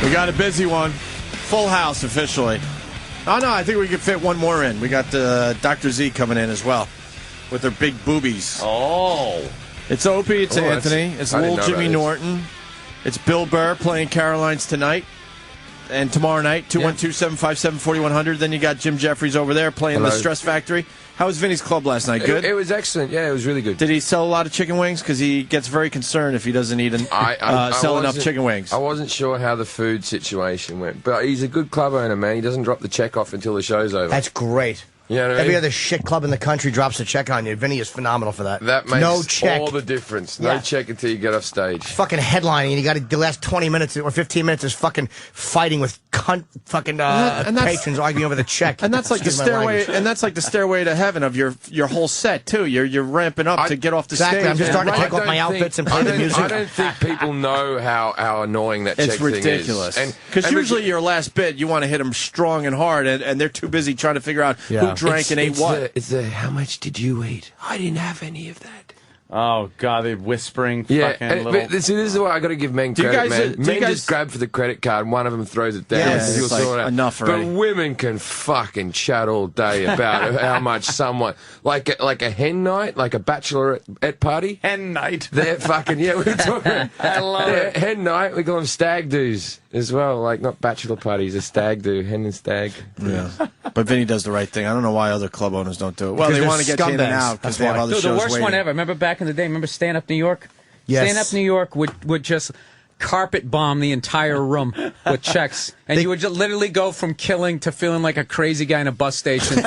We got a busy one. Full house officially. Oh, no, I think we could fit one more in. We got Dr. Z coming in as well with their big boobies. Oh. It's Opie, it's Anthony, it's little Jimmy Norton. It's Bill Burr playing Caroline's tonight. And tomorrow night, 212-757-4100. Then you got Jim Jefferies over there playing the Stress Factory. How was Vinny's club last night? Good? It was excellent. Yeah, it was really good. Did he sell a lot of chicken wings? Because he gets very concerned if he doesn't eat sell enough chicken wings. I wasn't sure how the food situation went. But he's a good club owner, man. He doesn't drop the check off until the show's over. That's great. You know what I mean? Every other shit club in the country drops a check on you. Vinny is phenomenal for that. That makes no check. all the difference. No check until you get off stage. Fucking headlining, and you got to the last 20 minutes or 15 minutes is fucking fighting with patrons arguing over the check. And that's like the stairway. And that's like the stairway to heaven of your whole set too. You're ramping up to get off the stage. I'm just starting to take off my outfits and play the music. I don't think people know how annoying that check thing is. It's ridiculous. Because usually your last bit, you want to hit them strong and hard, and they're too busy trying to figure out who drank and ate what. It's how much did you eat? I didn't have any of that. Oh, God, they're whispering fucking little... But this is why I got to give men credit, man. Men just grab for the credit card and one of them throws it down. It's like enough already. But women can fucking chat all day about how much someone... Like a hen night, like a bachelorette party. Hen night. They're fucking... Yeah, we're talking... I love it. Hen night, we call them stag do's as well. Like, not bachelor parties, a stag do. Hen and stag. Yeah. But Vinny does the right thing. I don't know why other club owners don't do it. Well, they want to get you in and out because they have other shows the worst waiting. one ever. Remember back in the day? Remember Stand Up New York? Yes. Stand Up New York would just carpet bomb the entire room with checks. And you would just literally go from killing to feeling like a crazy guy in a bus station.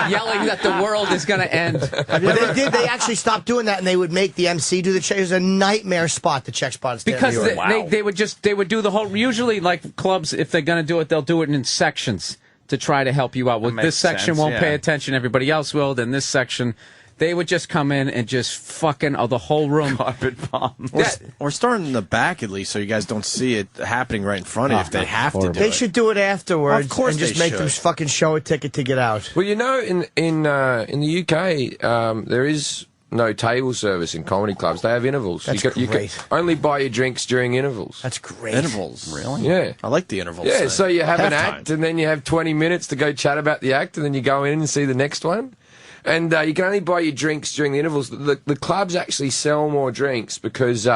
yelling that the world is going to end. But they actually stopped doing that, and they would make the MC do the check. It was a nightmare spot, the check spot. Because they would do the whole... Usually, like clubs, if they're going to do it, they'll do it in sections to try to help you out. Well, this section won't pay attention. Everybody else will. Then this section... They would just come in and just fucking the whole room. Carpet bomb. Or start in the back at least so you guys don't see it happening right in front of you if they have to do it. They should do it afterwards. Of course and just make them fucking show a ticket to get out. Well, you know, in the UK, there is no table service in comedy clubs. They have intervals. That's you can only buy your drinks during intervals. That's great. Intervals? Really? Yeah. I like the intervals. Yeah, so you have an Halftime. act, and then you have 20 minutes to go chat about the act, and then you go in and see the next one. And you can only buy your drinks during the intervals. The clubs actually sell more drinks because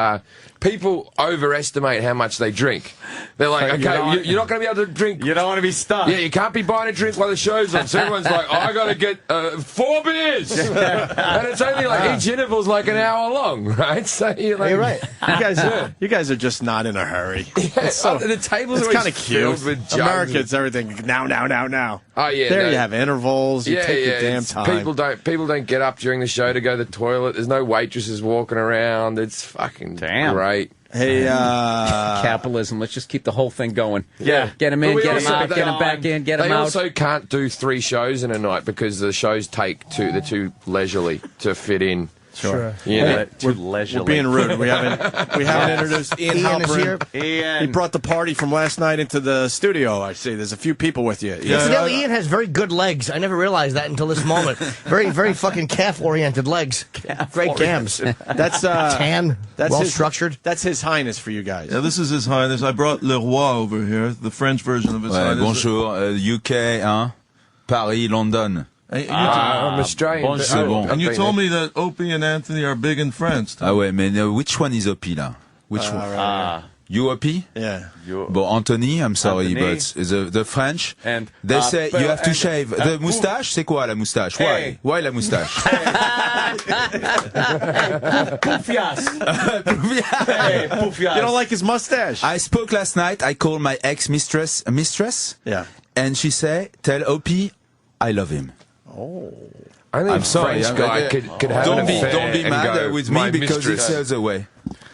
people overestimate how much they drink. They're like, okay, you're not going to be able to drink. You don't want to be stuck. Yeah, you can't be buying a drink while the show's on. So everyone's like, I got to get 4 beers. And it's only like each interval's like an hour long, right? So you're like... You're right. You guys are just not in a hurry. Yeah, the tables are kind of filled cute. with jugs. America, it's everything now. Oh, yeah. There you have intervals. You take your damn time. People don't get up during the show to go to the toilet. There's no waitresses walking around. It's fucking great. Hey, capitalism. Let's just keep the whole thing going. Yeah. Get them in, get them out, get them back in, get them out. They also can't do 3 shows in a night because the shows take they're too leisurely to fit in. Sure. Yeah, we're being rude. We haven't introduced Ian Halperin. Ian. He brought the party from last night into the studio. I see. There's a few people with you. Incidentally, Ian has very good legs. I never realized that until this moment. Very, very fucking calf-oriented legs. Great gams. That's tan. That's well-structured. That's His Highness for you guys. Yeah, this is His Highness. I brought Le Roi over here, the French version of His Highness. Bonjour, UK, hein? Paris, London. I'm Australian. And you told me that Opie and Anthony are big in France. Ah ouais, mais which one is Opie là? Which one? Right. You Opie? Yeah. But Anthony, I'm sorry, Anthony. but the French, and they say you have to shave. The moustache, c'est quoi la moustache? Hey. Why la moustache? Poufias. You don't like his mustache? I spoke last night. I called my ex-mistress a mistress. Yeah. And she said, tell Opie, I love him. Oh. I think I'm sorry. French guy could have an affair. Don't be and mad go, with "My me because it mistress." sells away.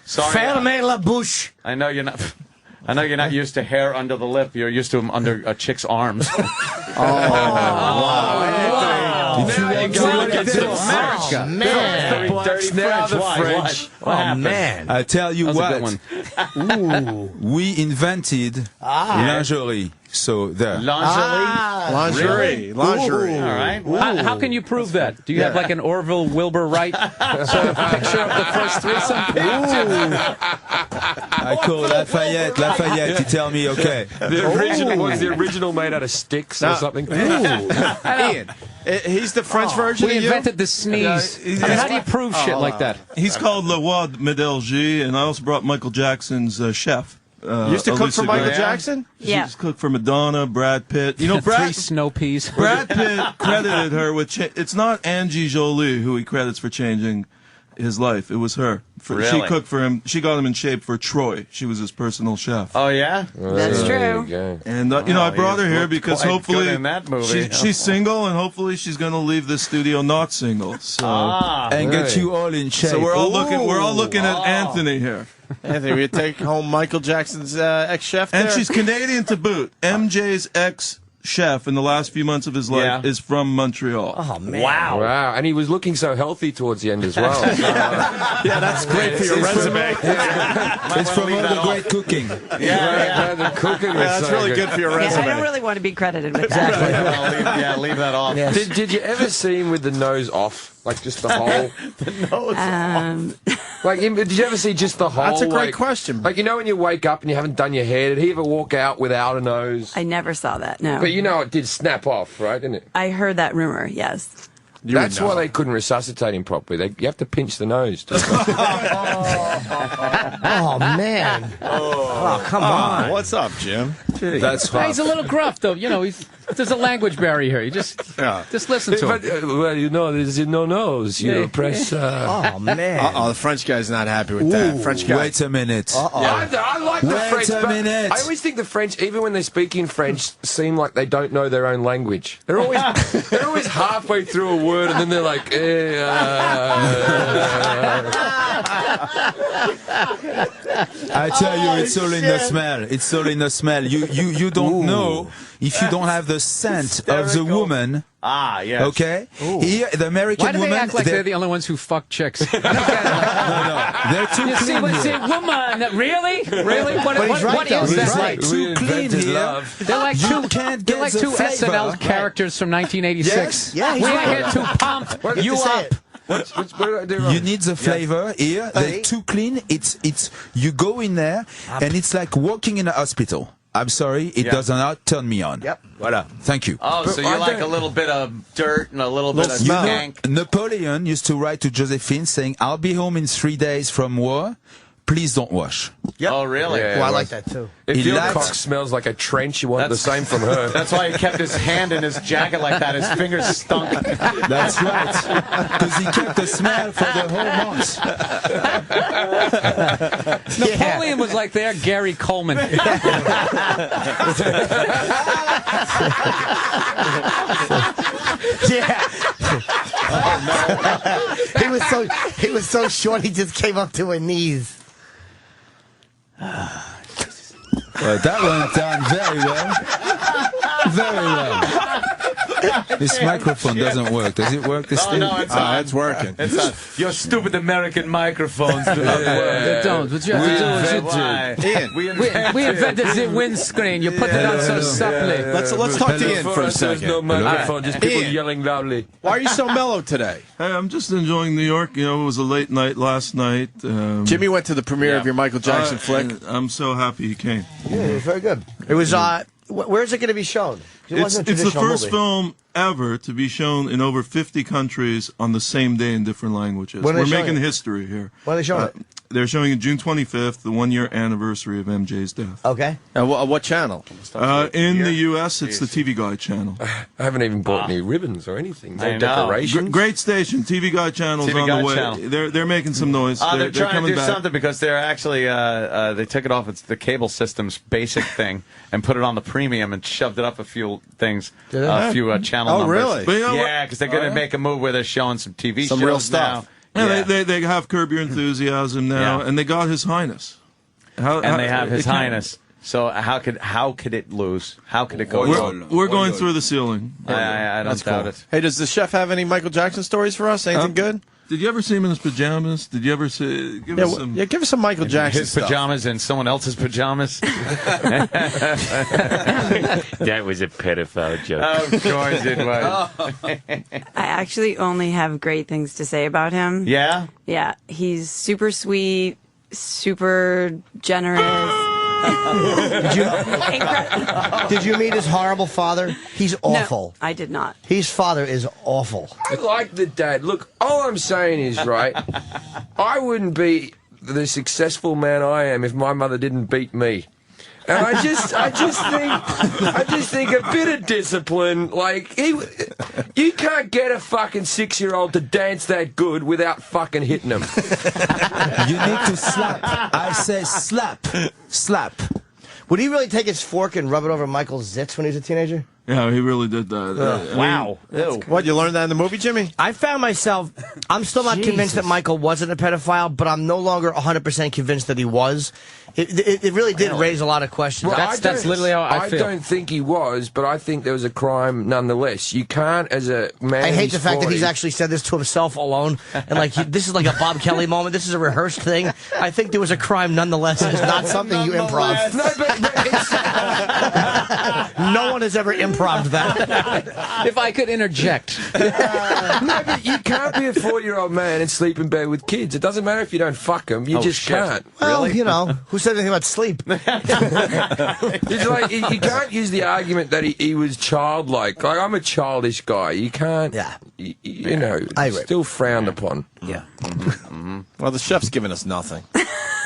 Sorry. Fermez la bouche. I know you're not used to hair under the lip. You're used to them under a chick's arms. Oh, man. Now the French. Oh, man. I tell you That was a what. good one. We invented lingerie. So there. Lingerie. Lingerie. All right. How can you prove that? Do you have like an Orville Wilbur Wright sort of picture of the first threesome? I call Lafayette. He tell me, okay. The original was the original made out of sticks or something. Ian, he's the French version We of you? invented the sneeze. I mean, how do you prove shit like that? He's called Le Roi de Médelgi, and I also brought Michael Jackson's chef. You used to cook Alicia for Michael Gray. Jackson? She used to cook for Madonna, Brad Pitt. You know, 3 snow peas. Brad Pitt credited her with... It's not Angie Jolie who he credits for changing his life. It was her. She Really? cooked for him. She got him in shape for Troy. She was his personal chef. Oh, yeah? That's true. And you know, I brought her here looked because quite hopefully good in that movie. she's single, and hopefully she's going to leave this studio not single. So And get you all in shape. so we're all looking at Anthony here. Anthony, we take home Michael Jackson's ex-chef there? And she's Canadian to boot. MJ's ex-chef in the last few months of his life is from Montreal. Oh, man. Wow, and he was looking so healthy towards the end as well. So, Yeah, that's great for your resume. It's from all the great cooking. the cooking was That's so really good for your Yeah, resume. I don't really want to be credited with that. Leave that off. Did you ever see him with the nose off? Like just the whole. Like, did you ever see just the whole? That's a great like, question. Like, you know, when you wake up and you haven't done your hair, did he ever walk out without a nose? I never saw that, no. But you know, it did snap off, right? Didn't it? I heard that rumor, yes. That's why they couldn't resuscitate him properly. You have to pinch the nose. Oh, man. Oh, come on. What's up, Jim? That's Hey, he's a little gruff, though. You know, there's a language barrier here. You just listen to him. Well, you know, there's no nose. You press. Oh, man. Uh-oh, the French guy's not happy with that. French guy. Wait a minute. I like the French. Wait a minute. I always think the French, even when they speak in French, seem like they don't know their own language. They're always halfway through a word and then they're like, I tell you, it's all in the smell. It's all in the smell. You don't know if you don't have the scent of the woman. Ah, yes. Okay? Here, the American Why do they woman. act like they're the only ones who fuck chicks? No, they're too You see, clean here. woman, really? Really? What he's right, though. is He's that? right. Too clean here. They're like You two, can't they're get like the two flavor. SNL characters from 1986. Yes. Yeah, We he's are right. here to pump you Say up. it. what did I do wrong? You need the flavor here. They're too clean. It's you go in there and it's like walking in a hospital. I'm sorry, it does not turn me on. Yep. Voilà. Thank you. Oh, so you I like don't- a little bit of dirt and a little bit of You know, stank. Napoleon used to write to Josephine saying, "I'll be home in 3 days from war. Please don't wash." Oh, really? Yeah. Well, I like that, too. If He your likes- cock smells like a trench, you want the That's- same from her. That's why he kept his hand in his jacket like that. His fingers stunk. That's right. Because he kept the smell for the whole month. Napoleon was like their Gary Coleman. Yeah. He was so short he just came up to her knees. Well, that went down very well. Very well. This microphone doesn't work. Does it work? This Oh, thing? no, it's on. It's working. It's on. Your stupid American microphones do not work. They don't. What you have to do is you Why? Ian, We we invented the windscreen. You put it on so subtly. let's talk to Ian for a There's second. no microphone, just people Ian. yelling loudly. Why are you so mellow today? Hey, I'm just enjoying New York. You know, it was a late night last night. Jimmy went to the premiere of your Michael Jackson flick. and I'm so happy he came. Yeah, it was very good. It was, where's it going to be shown? It It's wasn't a the traditional first movie. film ever to be shown in over 50 countries on the same day in different languages. When are they We're showing making it? history here. When are they showing it? They're showing it June 25th, the 1-year anniversary of MJ's death. Okay. What channel? In the U.S., it's the TV Guide channel. I haven't even bought any ribbons or anything. No I know. decorations. Great station. TV Guide channel's TV on Guide the way. channel. They're making some noise. They're trying to coming do back. something because they're actually they took it off the cable system's basic thing and put it on the premium and shoved it up a few things, a few channel Oh, numbers. really? But you know Yeah, because they're going to make a move where they're showing some TV Some shows real stuff. now. Yeah, they have Curb Your Enthusiasm now, Yeah. and they got His Highness. And they have His it can't- Highness. So how could it lose? How could it go wrong? We're going through the ceiling. I don't doubt it. Hey, does the chef have any Michael Jackson stories for us? Anything good? Did you ever see him in his pajamas? Did you ever see? Give us some. Yeah, give us some Michael Jackson His stuff. pajamas and someone else's pajamas. That was a pedophile joke. Of course it was. I actually only have great things to say about him. Yeah? Yeah, he's super sweet, super generous. Did you meet his horrible father? He's awful. No, I did not. His father is awful. I like the dad. Look, all I'm saying is, right, I wouldn't be the successful man I am if my mother didn't beat me. And I just think a bit of discipline, like, you can't get a fucking 6-year-old to dance that good without fucking hitting him. You need to slap. I say slap. Slap. Would he really take his fork and rub it over Michael's zits when he was a teenager? Yeah, he really did that. Wow. What, you learned that in the movie, Jimmy? I found myself, I'm still not convinced that Michael wasn't a pedophile, but I'm no longer 100% convinced that he was. It really did raise a lot of questions. Well, That's literally how I feel. I don't think he was, but I think there was a crime nonetheless. You can't, as a man. I hate the fact 40, that he's actually said this to himself alone, and like this is like a Bob Kelly moment. This is a rehearsed thing. I think there was a crime nonetheless. It's not something you improv. No, but it's, No one has ever improved that. If I could interject. no, but you can't be a 40-year-old man and sleep in bed with kids. It doesn't matter if you don't fuck them. You just can't. Well, you know, who said anything about sleep? It's like you can't use the argument that he was childlike. Like, I'm a childish guy. You can't. Yeah. You know, I agree. still frowned upon. Yeah. Well, the chef's giving us nothing.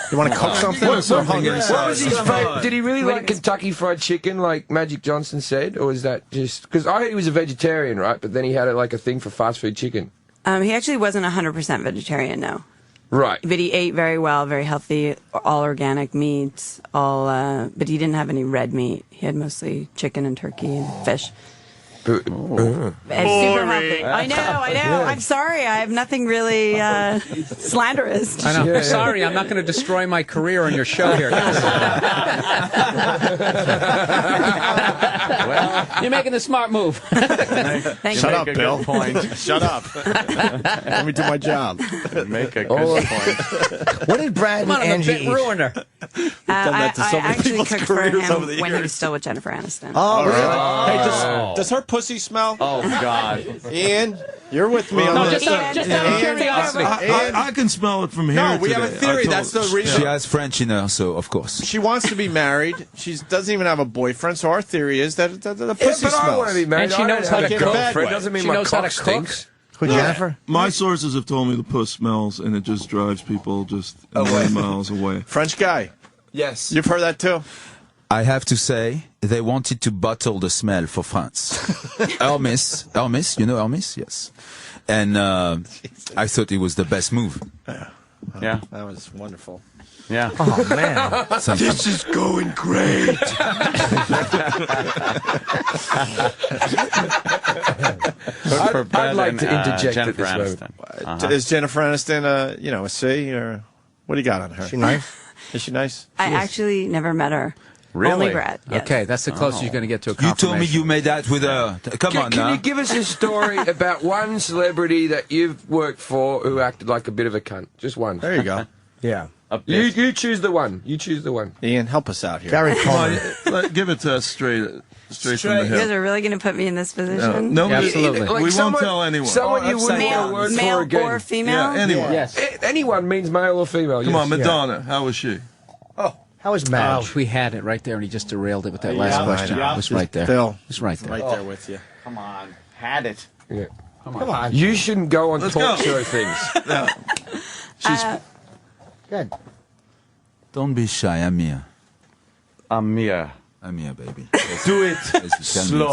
You want to cook something? What was his favorite? Did he really like Kentucky Fried Chicken, like Magic Johnson said, or was that just because I heard he was a vegetarian, right? But then he had a thing for fast food chicken. He actually wasn't 100% vegetarian, no. Right. But he ate very well, very healthy, all organic meats, but he didn't have any red meat. He had mostly chicken and turkey and fish. But, And super healthy. I know. Yeah. I'm sorry. I have nothing really slanderous. I know. Sorry, I'm not going to destroy my career on your show here. Well, you're making the smart move. Thank Shut you. up, Bill. Shut up. Let me do my job. Make a good point. What did Brad Come on, and I'm a Angie bit eat? ruiner. that to so I many actually people's cooked for careers over the him when he years. was still with Jennifer Aniston. Oh, really? Hey, does her pussy smell? Oh, God. Ian, you're with me on No, this. just out of curiosity. I can smell it from here. No, we have a today. theory. I told- That's the reason. She has French in her, so of course. She wants to be married. She doesn't even have a boyfriend. So our theory is that the yeah, pussy but I want to smells. be married. And she I don't knows how have to a cook. girlfriend. Doesn't mean She my knows how cock to cook. stinks. Who, Jennifer? My sources have told me the puss smells, and it just drives people just a million miles away. French guy. Yes. You've heard that too? I have to say, they wanted to bottle the smell for France. Hermes, you know Hermes? Yes. And I thought it was the best move. Yeah. That was wonderful. Yeah. Oh, man. This is going great. I'd like to interject Jennifer at this Aniston. Is Jennifer Aniston a C, or what do you got on her? She nice? Is she nice? I actually never met her. Really? Only Brad. Yes. Okay, that's the closest you're going to get to a You confirmation. told me you made that with a... Come on Can now. you give us a story about one celebrity that you've worked for who acted like a bit of a cunt? Just one. There you go. Yeah. You choose the one. You choose the one. Ian, help us out here. Gary Coleman. Give it to us straight from the You guys hip. are really going to put me in this position? No, Absolutely. we won't tell anyone. Someone you wouldn't want to work for Male again. or female? Yeah, anyone. Yes. Anyone means male or female. Come yes. on, Madonna. How was she? How was Madge? Oh, we had it right there, and he just derailed it with that last question. Yeah. It was right there. Phil. It was right there. Right there with you. Come on. Had it. Yeah. Come on. You shouldn't go on Let's talk go. show things. She's Good. Don't be shy, Amir. Amir. Amir, baby. Do it.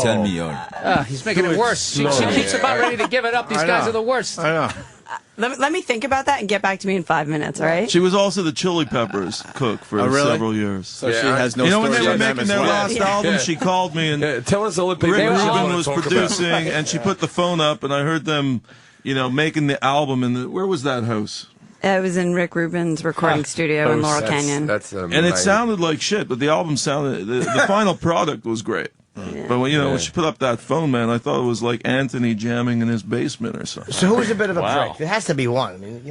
Tell me all. He's making it worse. She keeps about ready to give it up. These I guys know. are the worst. I know. Let me think about that and get back to me in 5 minutes, all right? She was also the Chili Peppers cook for Oh, really? several years. So she has no You know when stories they were on them making as their well. last album, she called me and Yeah, tell us all the people Rick you Rubin wanna was talk about. producing, and she put the phone up, and I heard them, making the album. Where was that house? It was in Rick Rubin's recording studio in Laurel Canyon. That's And it sounded like shit, but the album sounded. The final product was great. Yeah. But when she put up that phone, man, I thought it was like Anthony jamming in his basement or something. So who's a bit of a prick? There has to be one. I mean,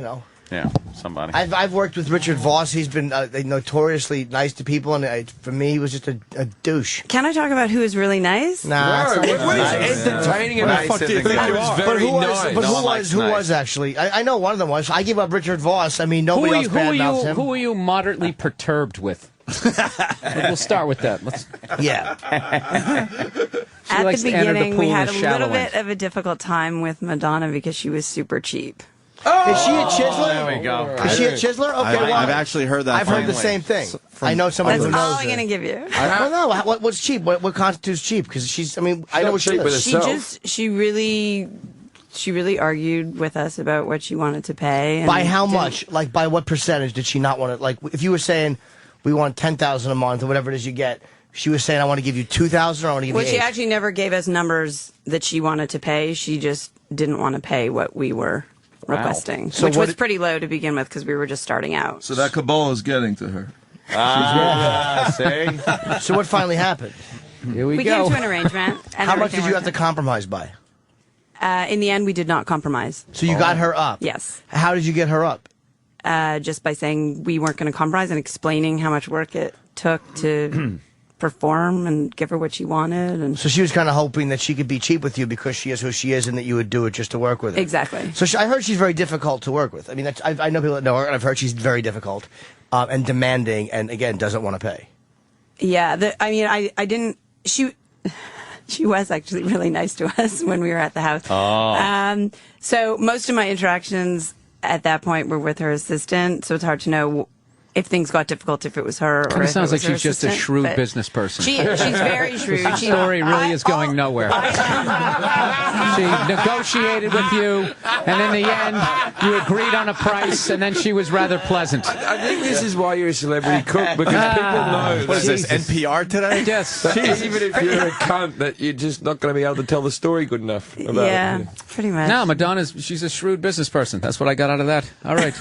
Yeah, somebody. I've worked with Richard Voss. He's been notoriously nice to people, and for me, he was just a douche. Can I talk about who is really nice? Nah. What is entertaining and Nice the fuck do you isn't think good. it was very nice? But who was actually? I know one of them was. I give up Richard Voss. I mean, nobody else badmouths him. Who are you moderately perturbed with? We'll start with that. Yeah. At the beginning, we had a little bit of a difficult time with Madonna because she was super cheap. Is she a chiseler? There we go. Is she a chiseler? Okay, I've actually heard that. I've heard the same thing. I know somebody That's who knows. all I'm going to give you. I don't know. What's cheap? What constitutes cheap? Because she's. I mean, I know what she is. She really argued with us about what she wanted to pay. And by how much? Like, by what percentage did she not want it? Like, if you were saying we want $10,000 a month or whatever it is you get, she was saying I want to give you $2,000 or I want to give you $8,000. She actually never gave us numbers that she wanted to pay. She just didn't want to pay what we were requesting, which was pretty low to begin with because we were just starting out. So that Kabbalah is getting to her. See? So what finally happened? Here we We go. came to an arrangement. And How much did you everything have to compromise by? In the end, we did not compromise. So you got her up? Yes. How did you get her up? Just by saying we weren't going to compromise and explaining how much work it took to perform and give her what she wanted. And so she was kind of hoping that she could be cheap with you because she is who she is and that you would do it just to work with her. Exactly. So I heard she's very difficult to work with. I mean, I know people that know her, and I've heard she's very difficult and demanding and, again, doesn't want to pay. Yeah. I didn't... She was actually really nice to us when we were at the house. Oh. So most of my interactions at that point were with her assistant, so it's hard to know if things got difficult, if it was her or Kind of if sounds it like was her she's just a assistant, shrewd but business person. she's very shrewd. The story really is going nowhere. She negotiated with you, and in the end, you agreed on a price, and then she was rather pleasant. I think this is why you're a celebrity cook, because people know. What is this, NPR today? Yes. Even if you're a cunt, that you're just not going to be able to tell the story good enough about it. Pretty much. No, she's a shrewd business person. That's what I got out of that. All right.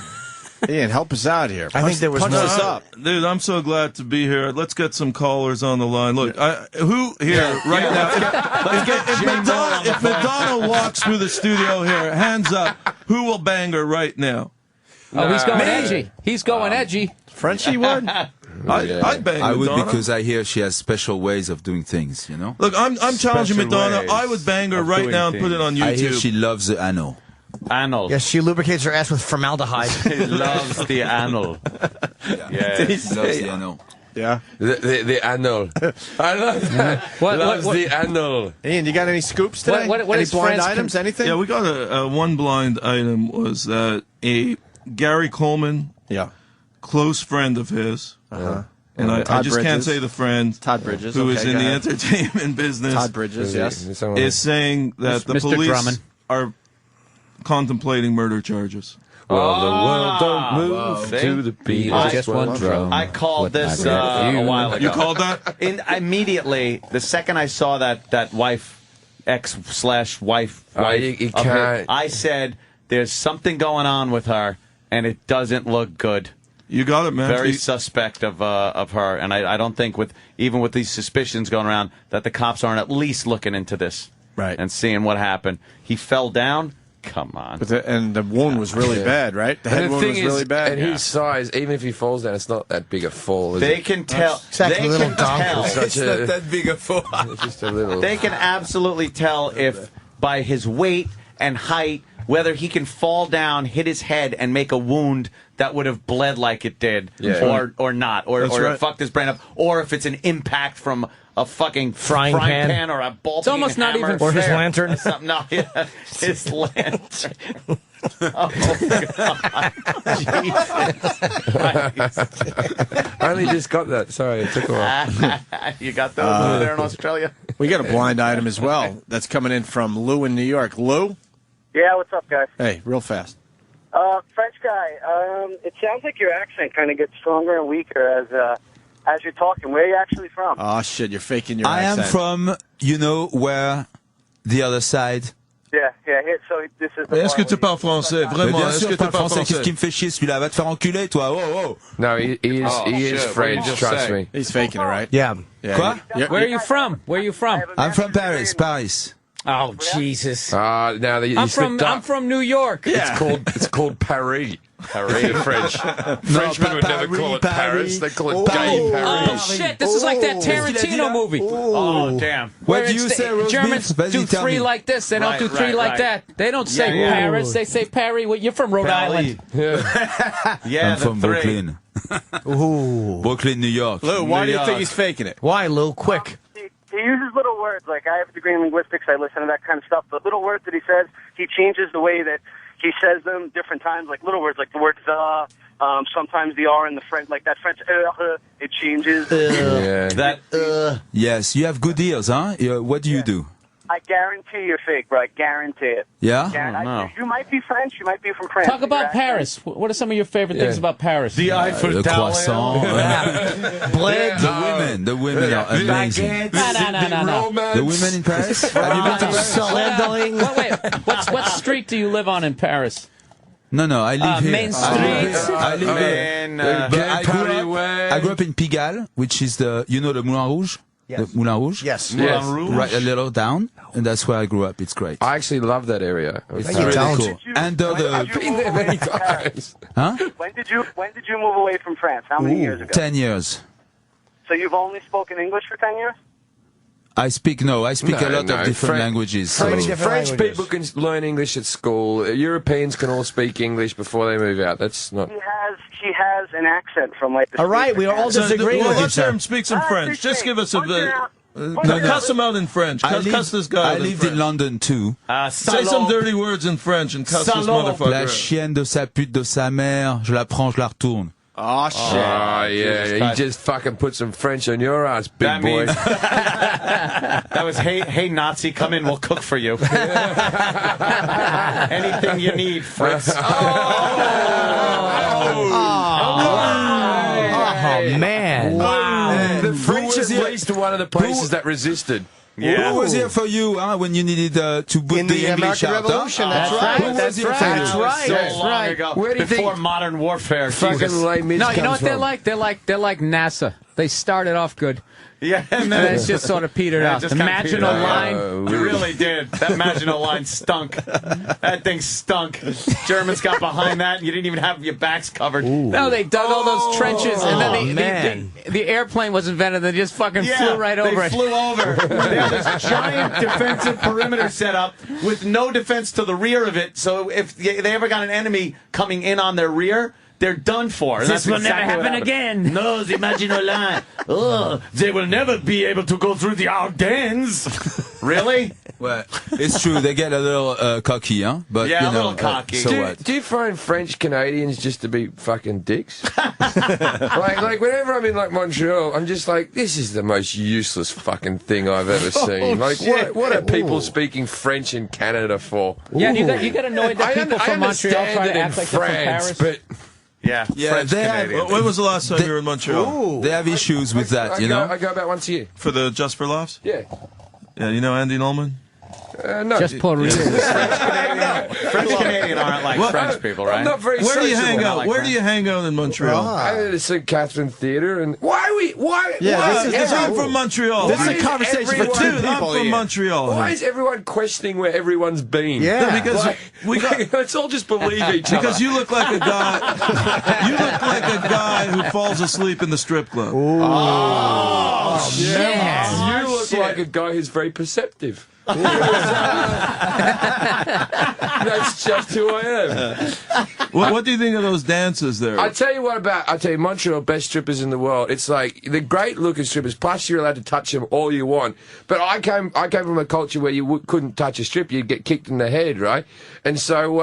Ian, help us out here. I think there was punch us up. Dude, I'm so glad to be here. Let's get some callers on the line. Look, who here right now? If Madonna walks through the studio here, hands up, who will bang her right now? Oh, he's going edgy. He's going edgy. Frenchie would? I'd bang I would Madonna. because I hear she has special ways of doing things, you know? Look, I'm challenging Special Madonna. ways I would bang her of right doing now and put it on YouTube. I hear she loves the anal. Anal. Yes, she lubricates her ass with formaldehyde. He loves the anal. Yeah. She loves the anal. Yeah. The anal. I love that. Loves the anal. Ian, you got any scoops today? What any is blind France items? Anything? Yeah, we got a one blind item was that a Gary Coleman, close friend of his, and I just can't say the friend, Todd Bridges, who is in the go ahead. entertainment business, Todd Bridges, yes, is saying that the Mr. police Drummond. are contemplating murder charges. Well, the world don't move See? to the beat I- of just one drum. I called this I a while ago. You called that? Immediately, the second I saw that wife, ex/wife, you of his, can't- I said, "There's something going on with her, and it doesn't look good." You got it, man. Very suspect of her, and I don't think even with these suspicions going around that the cops aren't at least looking into this, Right. and seeing what happened. He fell down. Come on. And the wound was really bad, right? The head And the wound thing was is, really bad. at his size, even if he falls down, it's not that big a fall. Is They it? can tell. Exactly, They little can donkey. tell. Such a, that big a fall. it's just a little. They can absolutely tell if by his weight and height whether he can fall down, hit his head, and make a wound that would have bled like it did, or not, or right. it fucked his brain up, or if it's an impact from a fucking Frying pan. or a ball. It's almost not even Or his fair. lantern. Something, no, yeah, his lantern. Oh, God. Jesus Christ. I only just got that. Sorry, it took a while. You got those over there in Australia? We got a blind item as well that's coming in from Lou in New York. Lou? Yeah, what's up, guys? Hey, real fast. French guy, it sounds like your accent kind of gets stronger and weaker as you're talking. Where are you actually from? Oh, shit, you're faking your I accent. am from, where the other side Yeah. So this is. Est-ce que tu parles français? Vraiment? Bien Est-ce sûr, que je tu parle parles français. Qu'est-ce français? qui me fait chier, celui-là? Va te faire enculer, toi. Oh. No, he is French. Trust me. He's faking it, right? Yeah. Quoi? Where are you from? Where are you from? I'm from Paris. Oh, Jesus. Now I'm from New York. It's called Paris. Paris, French. Frenchmen would never call it Paris. They call it Gay Paris. Oh, shit. This is like that Tarantino movie. Oh, damn. What do you say, roast Germans beef? do Vas-y, tell three me. like this. They don't do three like that. They don't say Paris. They say Paris. Well, you're from Rhode Island. Yeah, I'm from Brooklyn. Brooklyn, New York. Lou, why do you think he's faking it? Why, Lou? Quick. He uses little words. Like, I have a degree in linguistics. I listen to that kind of stuff. But little words that he says, he changes the way that he says them different times. Like little words, like the word the. Sometimes the R in the French, like that French, it changes. Yes, you have good ears, huh? What do you do? I guarantee you're fake, bro. I guarantee it. Yeah? You might be French. You might be from France. Talk about Paris. What are some of your favorite things about Paris? The Eiffel Le Tower. croissant. The women are amazing. No. The women in Paris? Have you been to Paris? What street do you live on in Paris? No, I live here. Main Street. I live here. I grew up in Pigalle, which is the Moulin Rouge? Yes. The Moulin Rouge? Yes. Right a little down, and that's where I grew up. It's great. I actually love that area. It's You're really talented. cool. And I've been there many times. Huh? When did you move away from France? How many years ago? 10 years. So you've only spoken English for 10 years? I speak a lot of different languages. So. French people can learn English at school. Europeans can all speak English before they move out. That's not. He has an accent from like the. All right, we are all disagreeing with you, Let's hear sir. him speak some French. Just give us a bit. Cuss him out in French. Cuss this guy I out lived in in London too. Say some dirty words in French and cuss this motherfucker La out. chienne de sa pute de sa mère, je la prends, je la retourne. Oh, shit. Oh, yeah. You just fucking put some French on your ass, big boy. That was, hey, Nazi, come in, we'll cook for you. Anything you need, Fritz. Man. Wow. The French was at here? least one of the places that resisted. Who was here for you when you needed to put In the the English American out? Revolution, Huh? that's right. Who was here for you? That's right. So That's long right. ago. Where do you Before think modern warfare. Fucking Jesus. Les Mis No, you know comes what they're from? like? They're like NASA. They started off good. Yeah, and And then it's just sort of petered out. just The kinda petered Maginot out. Line. You really did. That Maginot Line stunk. That thing stunk. Germans got behind that, and you didn't even have your backs covered. No, they dug all those trenches, and then the airplane was invented. They just fucking flew right over they it. flew over. They had this giant defensive perimeter set up with no defense to the rear of it. So if they ever got an enemy coming in on their rear, they're done for. And This will never happen again. No, the Maginot Line. Oh, they will never be able to go through the Ardennes. Really? Well, it's true. They get a little cocky, huh? But Yeah, you a know, little cocky. So what? Do you find French Canadians just to be fucking dicks? like whenever I'm in like Montreal, I'm just like, this is the most useless fucking thing I've ever seen. Like, what are people speaking French in Canada for? Yeah, you get annoyed that people from Montreal try to act like they're from Paris. but Yeah, French they have- Canadian. When was the last time you were in Montreal? They have issues with that, you know? I go about once a year. For the Just for Laughs? Yeah. Yeah, you know Andy Nolman? No. Just Puerto Rico. French Canadian aren't like French people, right? I'm not very Where do you sociable. hang out? like Where that. do you hang out in Montreal? I go to St. Catherine Theatre, and why? I'm from Montreal. This is Why a is conversation for everyone- two Dude, I'm people from here. Montreal. Why is everyone questioning where everyone's been? Yeah. Because we got. Let's all just believe each other. Because you look like a guy. You look like a guy who falls asleep in the strip club. You look like a guy who's very perceptive. That's just who I am. What do you think of those dances there? I tell you Montreal, best strippers in the world. It's like the great looking strippers. Plus, you're allowed to touch them all you want. But I came from a culture where you couldn't touch a stripper; you'd get kicked in the head, right? And so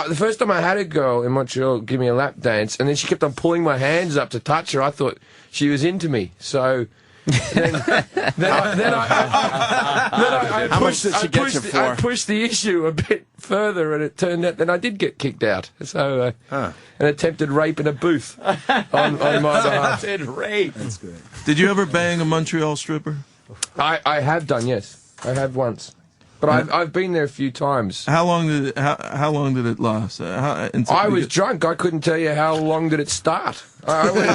the first time I had a girl in Montreal give me a lap dance, and then she kept on pulling my hands up to touch her. I thought she was into me, so. Then I pushed the issue a bit further, and it turned out that I did get kicked out. So an attempted rape in a booth on my behalf. Attempted rape. That's good. Did you ever bang a Montreal stripper? I have done, yes. I have once. But I've been there a few times. How long did it last? I was drunk. I couldn't tell you how long did it start. I went,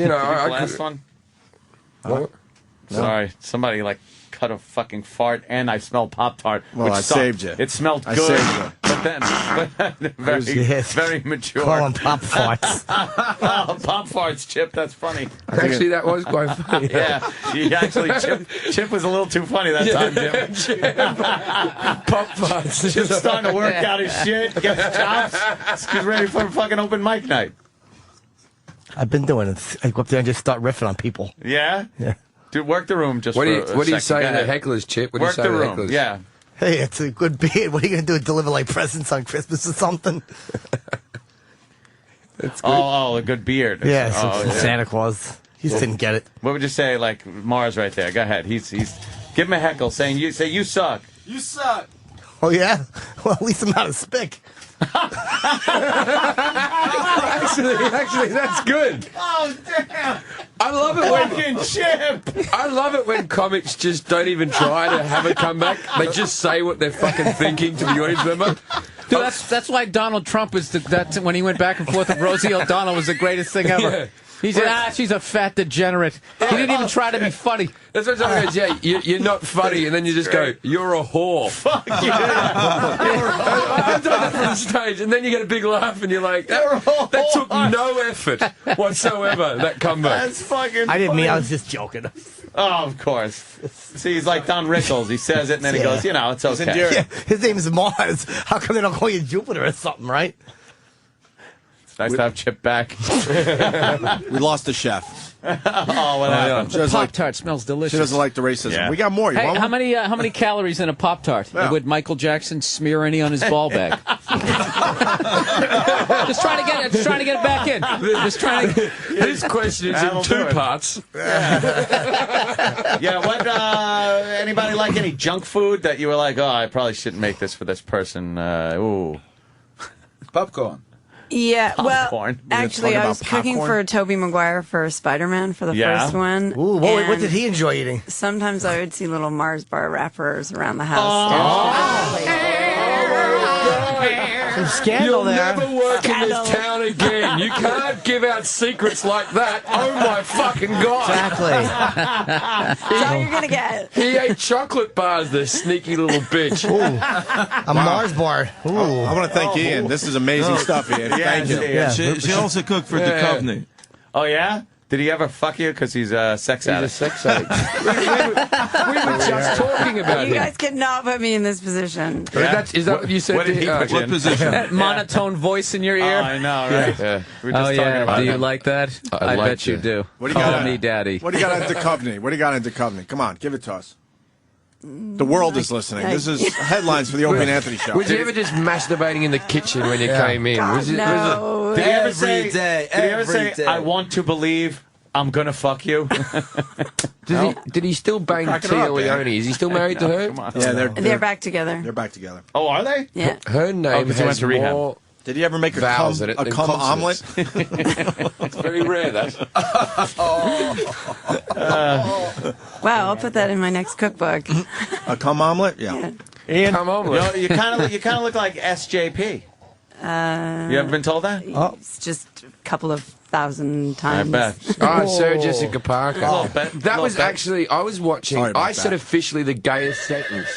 last one. What? Sorry, somebody cut a fucking fart, and I smelled Pop-Tart. Well, I saved you. It smelled good. I saved you. But then, very mature. Call them pop farts. Oh, pop farts, Chip. That's funny. Actually, that was quite funny. Yeah, Chip was a little too funny that time, Jim. Pop farts. Chip's starting to work out his shit, get his chops. He's ready for fucking open mic night. I've been doing it. I go up there and just start riffing on people. Yeah? Yeah. Dude, work the room just what for do you a second. say to the hecklers, Chip? What do you say the to the room, hecklers? yeah. Hey, it's a good beard. What are you going to do? Deliver like presents on Christmas or something? That's good. Oh, a good beard. Yeah, yeah. Santa Claus. He just didn't get it. What would you say, Mars right there? Go ahead. He's give him a heckle, saying you suck. You suck. Oh, yeah? Well, at least I'm not a spick. Actually, that's good. Oh, damn. I love it Chip. I love it when comics just don't even try to have a comeback. They just say what they're fucking thinking to the audience member. Dude, that's why Donald Trump was when he went back and forth with Rosie O'Donnell was the greatest thing ever. Yeah. He said, she's a fat degenerate. He didn't even try to be funny. That's what someone goes, yeah, you're not funny, and then you just go, you're a whore. Fuck you. I've done that from the stage, and then you get a big laugh, and you're like, that took no effort whatsoever, that comeback. That's fucking I didn't funny. mean, I was just joking. Oh, of course. See, he's like Don Rickles. He says it, and then he goes, it's okay. Yeah, his name is Mars. How come they don't call you Jupiter or something, right? Nice to have Chip back. We lost the chef. Oh, what happened? The Pop-Tart smells delicious. She doesn't like the racism. Yeah. We got more. You Hey, want how one? many calories in a Pop-Tart? Yeah. Would Michael Jackson smear any on his ball bag? Just trying to get it back in. Just trying to. This question is in two parts. Yeah, what, anybody like any junk food that you were like, I probably shouldn't make this for this person? Ooh. Popcorn. Yeah, well, Popcorn. actually, talking I was about cooking popcorn? for Tobey Maguire for Spider-Man for the first one. Ooh, what and did he enjoy eating? Sometimes I would see little Mars bar wrappers around the house. Some scandal You'll there. never work in this town again. You can't give out secrets like that. Oh, my fucking God. Exactly. That's all you're going to get. He ate chocolate bars, this sneaky little bitch. A Mars bar. Ooh. I want to thank Ian. This is amazing stuff, Ian. Thank you. Yeah. She also cooked for Duchovny. Oh, yeah? Did he ever fuck you? Because he's a sex addict. He's a sex addict. we were just talking about You him. guys cannot put me in this position. Is that what you said? What did he put you What in? position? That monotone voice in your Oh, ear. I know, right? Yeah. We were just talking about Do you him. like that? I like bet you it. do. What do you Call got? me daddy. What do you got on Duchovny? What do you got on Duchovny? Come on, give it to us. The world is listening. This is headlines for the Opie and Anthony show. Was you ever just masturbating in the kitchen when you came in? God, Was it, no. Did he ever Every day, Did he ever every say, day. I want to believe I'm going to fuck you? did he still bang Cracking Tia her up, man. Leone? Is he still married to her? Come on. Yeah, They're back together. They're back together. Oh, are they? Yeah. Her name 'cause he went has to rehab. more Did he ever make a vowels cum, in it a than cum omelet? consonants. It's very rare, that. Wow, I'll put that in my next cookbook. A cum omelet? Yeah. Ian? Come on, You kind of look like SJP. You ever been told that? It's just a couple of thousand times. I bet. Oh, Sarah Jessica Parker. Little bit, That little was bit. actually, I was watching, Sorry about I said that. officially the gayest sentence.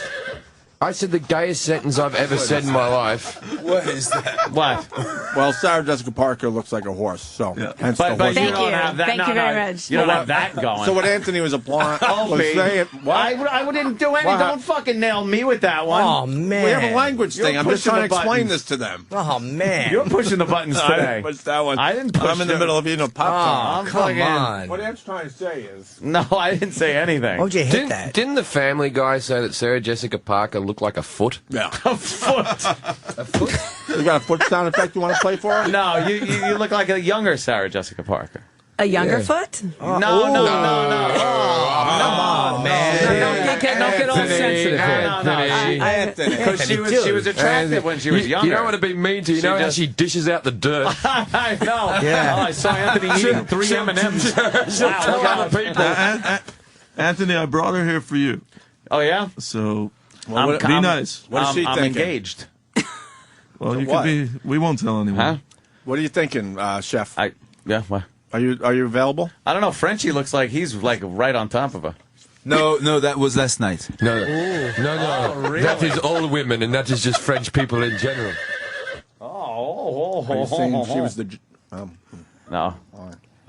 I said the gayest sentence I've ever said in my life. What is that? What? Well, Sarah Jessica Parker looks like a horse, so hence the But horse. you Thank don't you. have that. Thank no, you very no, much. You don't have that going. So what Anthony was applying was Opie, saying, what? I didn't do any. What? Don't fucking nail me with that one. Oh, man. We have a language You're thing. I'm just pushing trying to the explain buttons. this to them. Oh, man. You're pushing the buttons I today. didn't push that one. I didn't push I'm in the them. middle of eating a popcorn. I'm Come fucking- on. What Ant's trying to say is... No, I didn't say anything. OJ hit that. Didn't the Family Guy say that Sarah Jessica Parker looked like a foot? Yeah. A foot. You got a foot sound effect you want to play for us? No, you look like a younger Sarah Jessica Parker. A younger foot? No. Come on, man. Don't get all sensitive here. Anthony. Because she was attractive when she was younger. You don't want to be mean to her. You know how just- she dishes out the dirt. I know. Yeah. Oh, I saw Anthony eating 3 M&Ms. She'll tell other people. Anthony, I brought her here for you. Oh, yeah? So Be nice. What is she I'm thinking? engaged. Well, you what? could be. We won't tell anyone. Huh? What are you thinking, Chef? Yeah. What? Are you available? I don't know. Frenchie looks like he's like right on top of her. No, that was last night. No. Really? That is all women, and that is just French people in general. Are you saying she was the? No.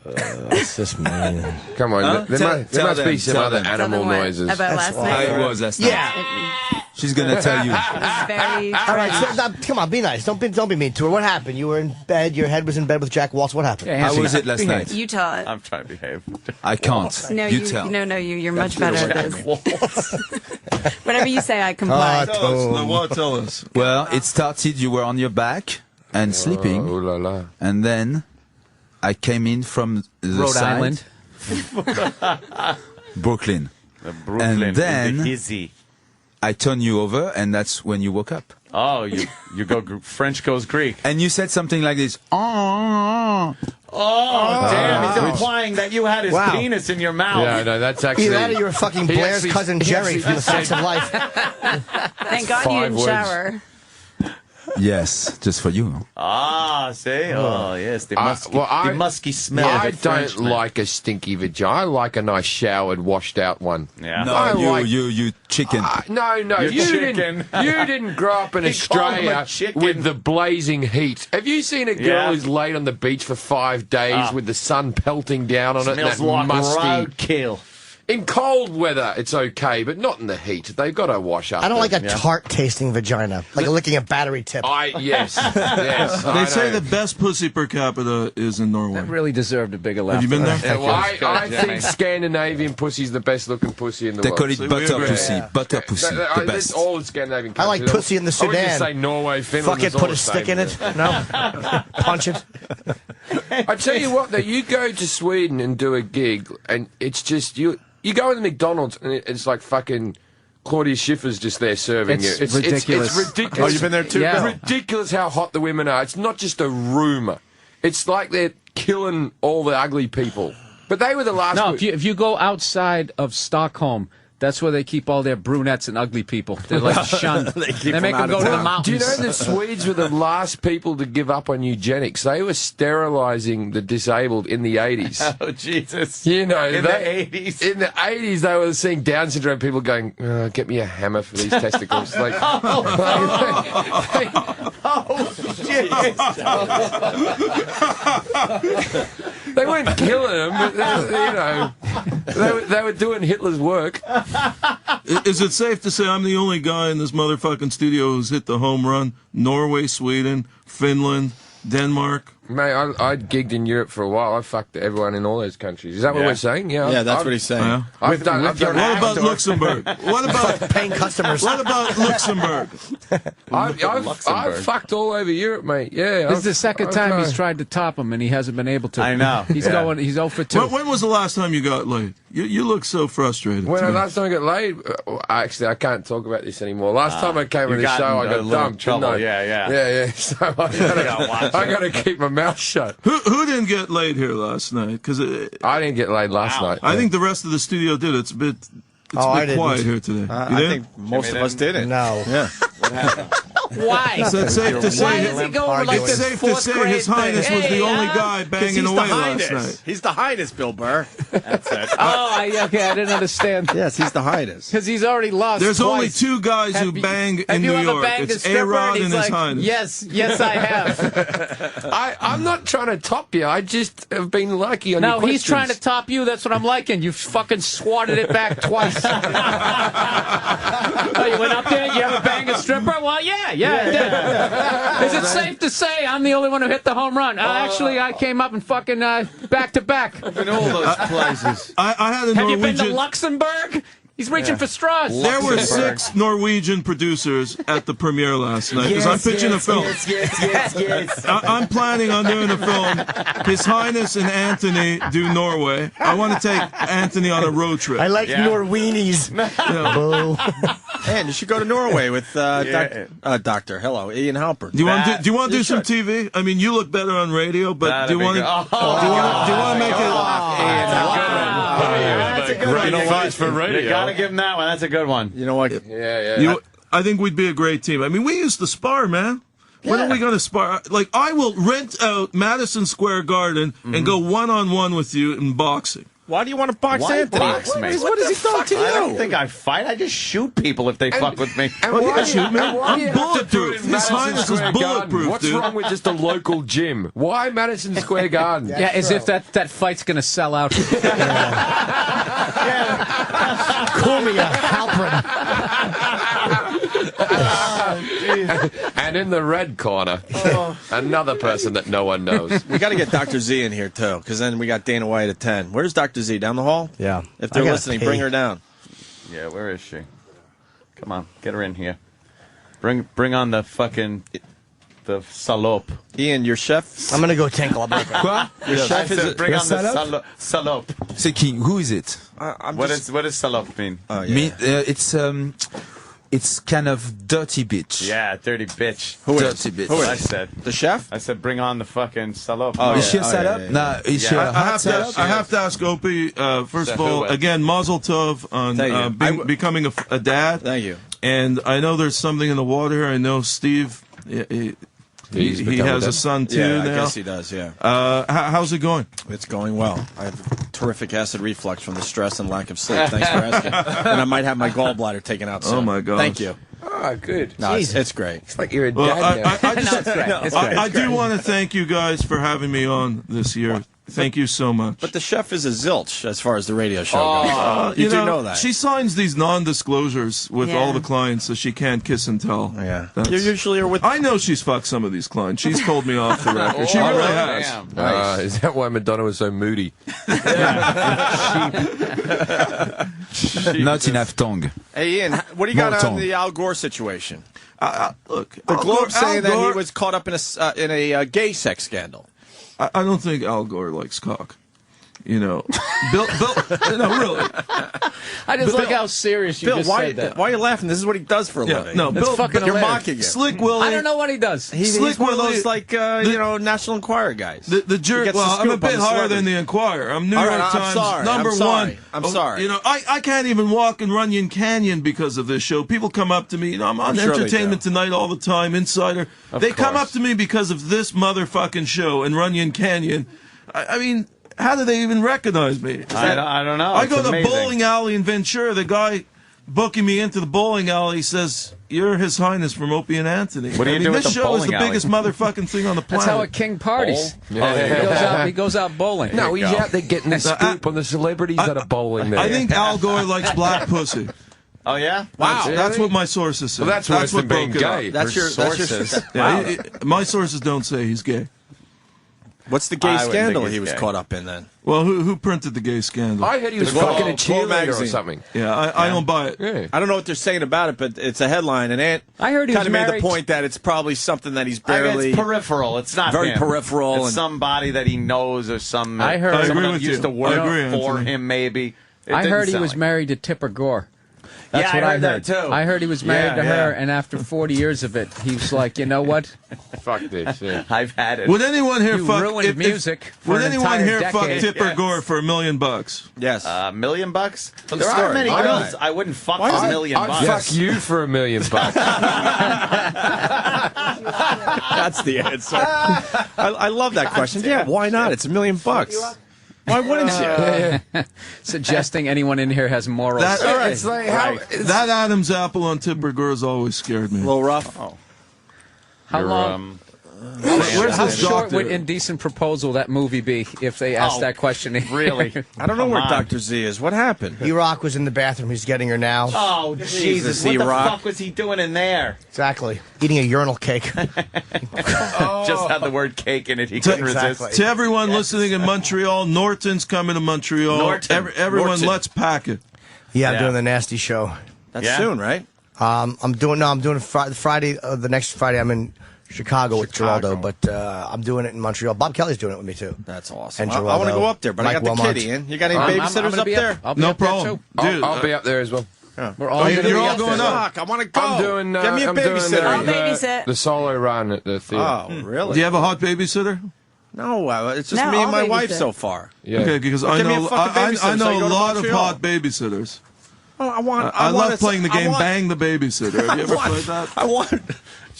It's just mean. Come on, there must be some other animal noises. About last night? It was last night. Yeah. She's gonna tell you. It was very All right, so, come on, be nice. Don't be mean to her. What happened? You were in bed. Your head was in bed with Jack Waltz. What happened? How was it last night? You tell it. I'm trying to behave. I can't. No, you tell. No, you're much better at this. Whatever you say, I comply. Tell us. Well, it started. You were on your back and sleeping, Oh la la. and then I came in from the Rhode side, Island. Brooklyn. Brooklyn And then- is easy. I turned you over, and that's when you woke up. Oh, you go French goes Greek. And you said something like this. Oh, Damn, he's implying that you had his Wow. penis in your mouth. Yeah, no, that's actually. Either that or you were fucking He Blair's actually- cousin he Jerry actually from The just Facts said- of Life. Thank God you 5 didn't words. shower. yes, just for you. See? Oh, yes, the musky, the musky smell I of a French don't man. like a stinky vagina. I like a nice showered, washed out one. Yeah. No, I like- you chicken. No, You're you chicken. didn't grow up in He called him a Australia chicken. with the blazing heat. Have you seen a girl Yeah. who's laid on the beach for 5 days with the sun pelting down on it? And Smells that like musty. roadkill. In cold weather, it's okay, but not in the heat. They've got to wash up. I don't like a Yeah. tart-tasting vagina, like licking a battery tip. Yes. They say the best pussy per capita is in Norway. That really deserved a bigger laugh. Have you been there? Yeah, well, I think Scandinavian pussy's the best looking pussy in the They world. call it butter agree. pussy. Butter pussy. The That's best. all the Scandinavian I like countries. pussy in the I would just Sudan. say Norway, Finland. Fuck it, is all put the a stick same. in it. No, punch it. I tell you what, though, you go to Sweden and do a gig, and it's just you go to the McDonald's, and it's like fucking Claudia Schiffer's just there serving you. It's ridiculous. It's ridiculous. Oh, you've been there too? Yeah. It's ridiculous how hot the women are. It's not just a rumour. It's like they're killing all the ugly people. But they were the last. No, if you go outside of Stockholm, that's where they keep all their brunettes and ugly people. They're like shunned. They make them go to the mountains. Do you know the Swedes were the last people to give up on eugenics? They were sterilising the disabled in the 80s. Oh, Jesus. You know, In the 80s. In the 80s, they were seeing Down syndrome people going, get me a hammer for these testicles. Like, they weren't killing them, but they were doing Hitler's work. Is it safe to say I'm the only guy in this motherfucking studio who's hit the home run? Norway, Sweden, Finland, Denmark. Mate, I gigged in Europe for a while. I fucked everyone in all those countries. Is that what we're saying? Yeah, that's what he's saying. Yeah. I've done What about Luxembourg? What about Paying customers. What about Luxembourg? I've fucked all over Europe, mate. Yeah. This is the second time he's tried to top him, and he hasn't been able to. I know. He's going. He's 0 for 2. When was the last time you got laid? You look so frustrated. When too. last time I got laid, actually, I can't talk about this anymore. Last time I came on the show, I got dumped. Trouble. Didn't I? Yeah. So I got to keep my mouth shut. Who didn't get laid here last night? Because I didn't get laid last night. I think the rest of the studio did. It's a bit quiet here today. I think most of us didn't. No. Yeah. Why? Is that safe to say? Why does he go over like It's this safe to fourth say grade His Highness thing? was the Hey, only huh? guy banging away last night. He's the highness, Bill Burr. That's it. Okay, I didn't understand. Yes, he's the highness. Because he's already lost. There's twice. only two guys who bang in New Have you ever York. banged a It's stripper? A-Rod And and he's His like, Highness. yes, I have. I'm not trying to top you. I just have been lucky on your No, questions. he's trying to top you. That's what I'm liking. You fucking swatted it back twice. Oh, you went up there? You ever banged a stripper? Well, yeah, I did. Is it safe to say I'm the only one who hit the home run? Actually, I came up and fucking back-to-back. In all those places. I had a Have you Norwegian. been to Luxembourg? He's reaching for straws. There were 6 Norwegian producers at the premiere last night because I'm pitching a film. Yes. I'm planning on doing a film. His Highness and Anthony do Norway. I want to take Anthony on a road trip. I like Norweenies. Boo. And you should go to Norway with Doctor. Hello, Ian Halperin. Do you want to do some TV? I mean, you look better on radio, but do you want to make it? a good one. Great for radio. You gotta give him that one. That's a good one. You know what? Yeah. I think we'd be a great team. I mean, we used to spar, man. When are we going to spar? Like, I will rent out Madison Square Garden and go one-on-one with you in boxing. Why do you want to box Why Anthony? box me? What has he done to you? I don't think I fight. I just shoot people if they fuck with me. And Well, why yeah, shoot, man. why do you I'm have to do it bulletproof. in His Madison Highness is Square Garden? bulletproof, What's dude. wrong with just a local gym? Why Madison Square Garden? Yeah, as if that fight's going to sell out. Call me a Halperin. And in the red corner, another person that no one knows. We got to get Dr. Z in here, too, because then we got Dana White at 10. Where's Dr. Z? Down the hall? Yeah. If they're I gotta listening, pee. bring her down. Yeah, where is she? Come on, get her in here. Bring on the fucking the salope. Ian, your chef? I'm going to go tinkle. Quoi? Your chef is... Bring on the salope? salope. C'est qui? Who is it? What does salope mean? Oh, yeah. It's kind of dirty bitch. Yeah, dirty bitch. Who is? Dirty bitch. Who What I is? said. The chef? I said bring on the fucking salope. Oh, Is she a yeah. setup? yeah. Nah, is she Yeah. a I hot have, setup? I have to ask Opie, first of So all, who? again, mazel tov on Thank you. becoming a dad. Thank you. And I know there's something in the water here. I know Steve, he has a son, too, Yeah, I now. guess he does, yeah. How's it going? It's going well. I have terrific acid reflux from the stress and lack of sleep. Thanks for asking. And I might have my gallbladder taken out soon. Oh, my God. Thank you. Oh, good. No, it's great. It's like you're a Well, dad now. I just, I do want to thank you guys for having me on this year. Thank you so much. But the chef is a zilch as far as the radio show goes. You do know that. She signs these non-disclosures with all the clients, so she can't kiss and tell. Yeah. That's- You usually are with... I know she's fucked some of these clients. She's told me off the record. She really has. Damn. Is that why Madonna was so moody? Not enough tongue. Hey, Ian, what do you got Morton. on the Al Gore situation? Look, The Globe saying that he Gore, was caught up in a gay sex scandal. I don't think Al Gore likes cock. You know, Bill, no, really. I just like how serious you Bill, just why said that. are you laughing? This is what he does for a living. No, That's Bill, fucking You're hilarious. mocking it. Slick Willie. I don't know what he does. He's Slick one of Willie- those, like, National Enquirer guys. The jerk. gets the Well, I'm a scoop on bit the higher celebrity. than the Enquirer. I'm New All right, York I'm Times sorry. number I'm sorry. one. I'm sorry. You know, I can't even walk in Runyon Canyon because of this show. People come up to me. You know, I'm on sure they Entertainment do. Tonight all the time, Insider. They come up to me because of this motherfucking show in Runyon Canyon. I mean, how do they even recognize me? I don't know. I It's go to amazing. bowling alley in Ventura. The guy booking me into the bowling alley says, "You're His Highness from Opie and Anthony." What do you I mean, do at this the show is bowling the alley? biggest motherfucking thing on the planet. That's how a king parties. Yeah. He goes out bowling. No, he's out there getting the scoop on the celebrities that are bowling there. I think Al Gore likes black pussy. Oh yeah. Wow, Really? that's what my sources say. Well, that's worse than being broke it up. gay. That's your Sources. Yeah, my sources don't say he's gay. What's the gay I wouldn't scandal think he he's was gay. caught up in then? Well, who printed the gay scandal? I heard he was The fucking a Globe cheerleader or magazine. something. Yeah, I don't buy it. Yeah. I don't know what they're saying about it, but it's a headline, and Ant I heard he kind was of made married. the point that it's probably something that he's I mean, barely... it's peripheral. It's not Very him. peripheral It's and- somebody that he knows or some. I heard- I someone agree that with used you. to work I agree, for Anthony. him. Maybe. It I didn't heard he sound was like- married to Tipper Gore. That's Yeah, what I heard that, too. I heard he was married Yeah, to her, yeah. and after 40 years of it, he was like, you know what? Fuck this. Yeah. I've had it. Would anyone here You fuck... ruined music for Would an anyone entire here fuck decade. Tipper Yes. Gore for $1 million? Yes. $1 million? There story. aren't many Why girls not? I wouldn't fuck Why for is $1 it- million. I'd fuck you for $1 million. That's the answer. I love that question. Yeah, why not? It's $1 million. Why wouldn't you? Suggesting anyone in here has morals. That, All right. It's like how, that Adam's apple on Tipper Gore has always scared me. A little rough. How long? Where's How this short doctor? would Indecent Proposal that movie be if they asked that question? Really? I don't know where Come on. Dr. Z is. What happened? E-Rock was in the bathroom. He's getting her now. Oh, Jesus. What the E-Rock. fuck was he doing in there? Exactly. Eating a urinal cake. Just had the word cake in it. He couldn't resist. To everyone listeting in Montreal, Norton's coming to Montreal. Norton. Everyone, Norton. let's pack it. Yeah, I'm Yeah. doing the nasty show. That's Yeah. soon, right? I'm doing Friday. The next Friday, I'm in Chicago with Geraldo, but I'm doing it in Montreal. Bob Kelly's doing it with me too. That's awesome. And I want to Geraldo, go up there, but I Mike got the Wilmot. kid, Ian. You got any I'm babysitters gonna up be there? I'll be No up there, problem. too. Dude, I'll be up there as well. We're all Oh, gonna you're be all up going there. up. Fuck, I want to go. I'm doing. Give me a I'm doing babysitter. I'll babysit. the solo run at the theater. Oh, really? do you have a hot babysitter? No, it's just me and my wife so far. Yeah. Okay, because I know a lot of hot babysitters. Well, I love playing the game Bang the Babysitter. Have you ever played that?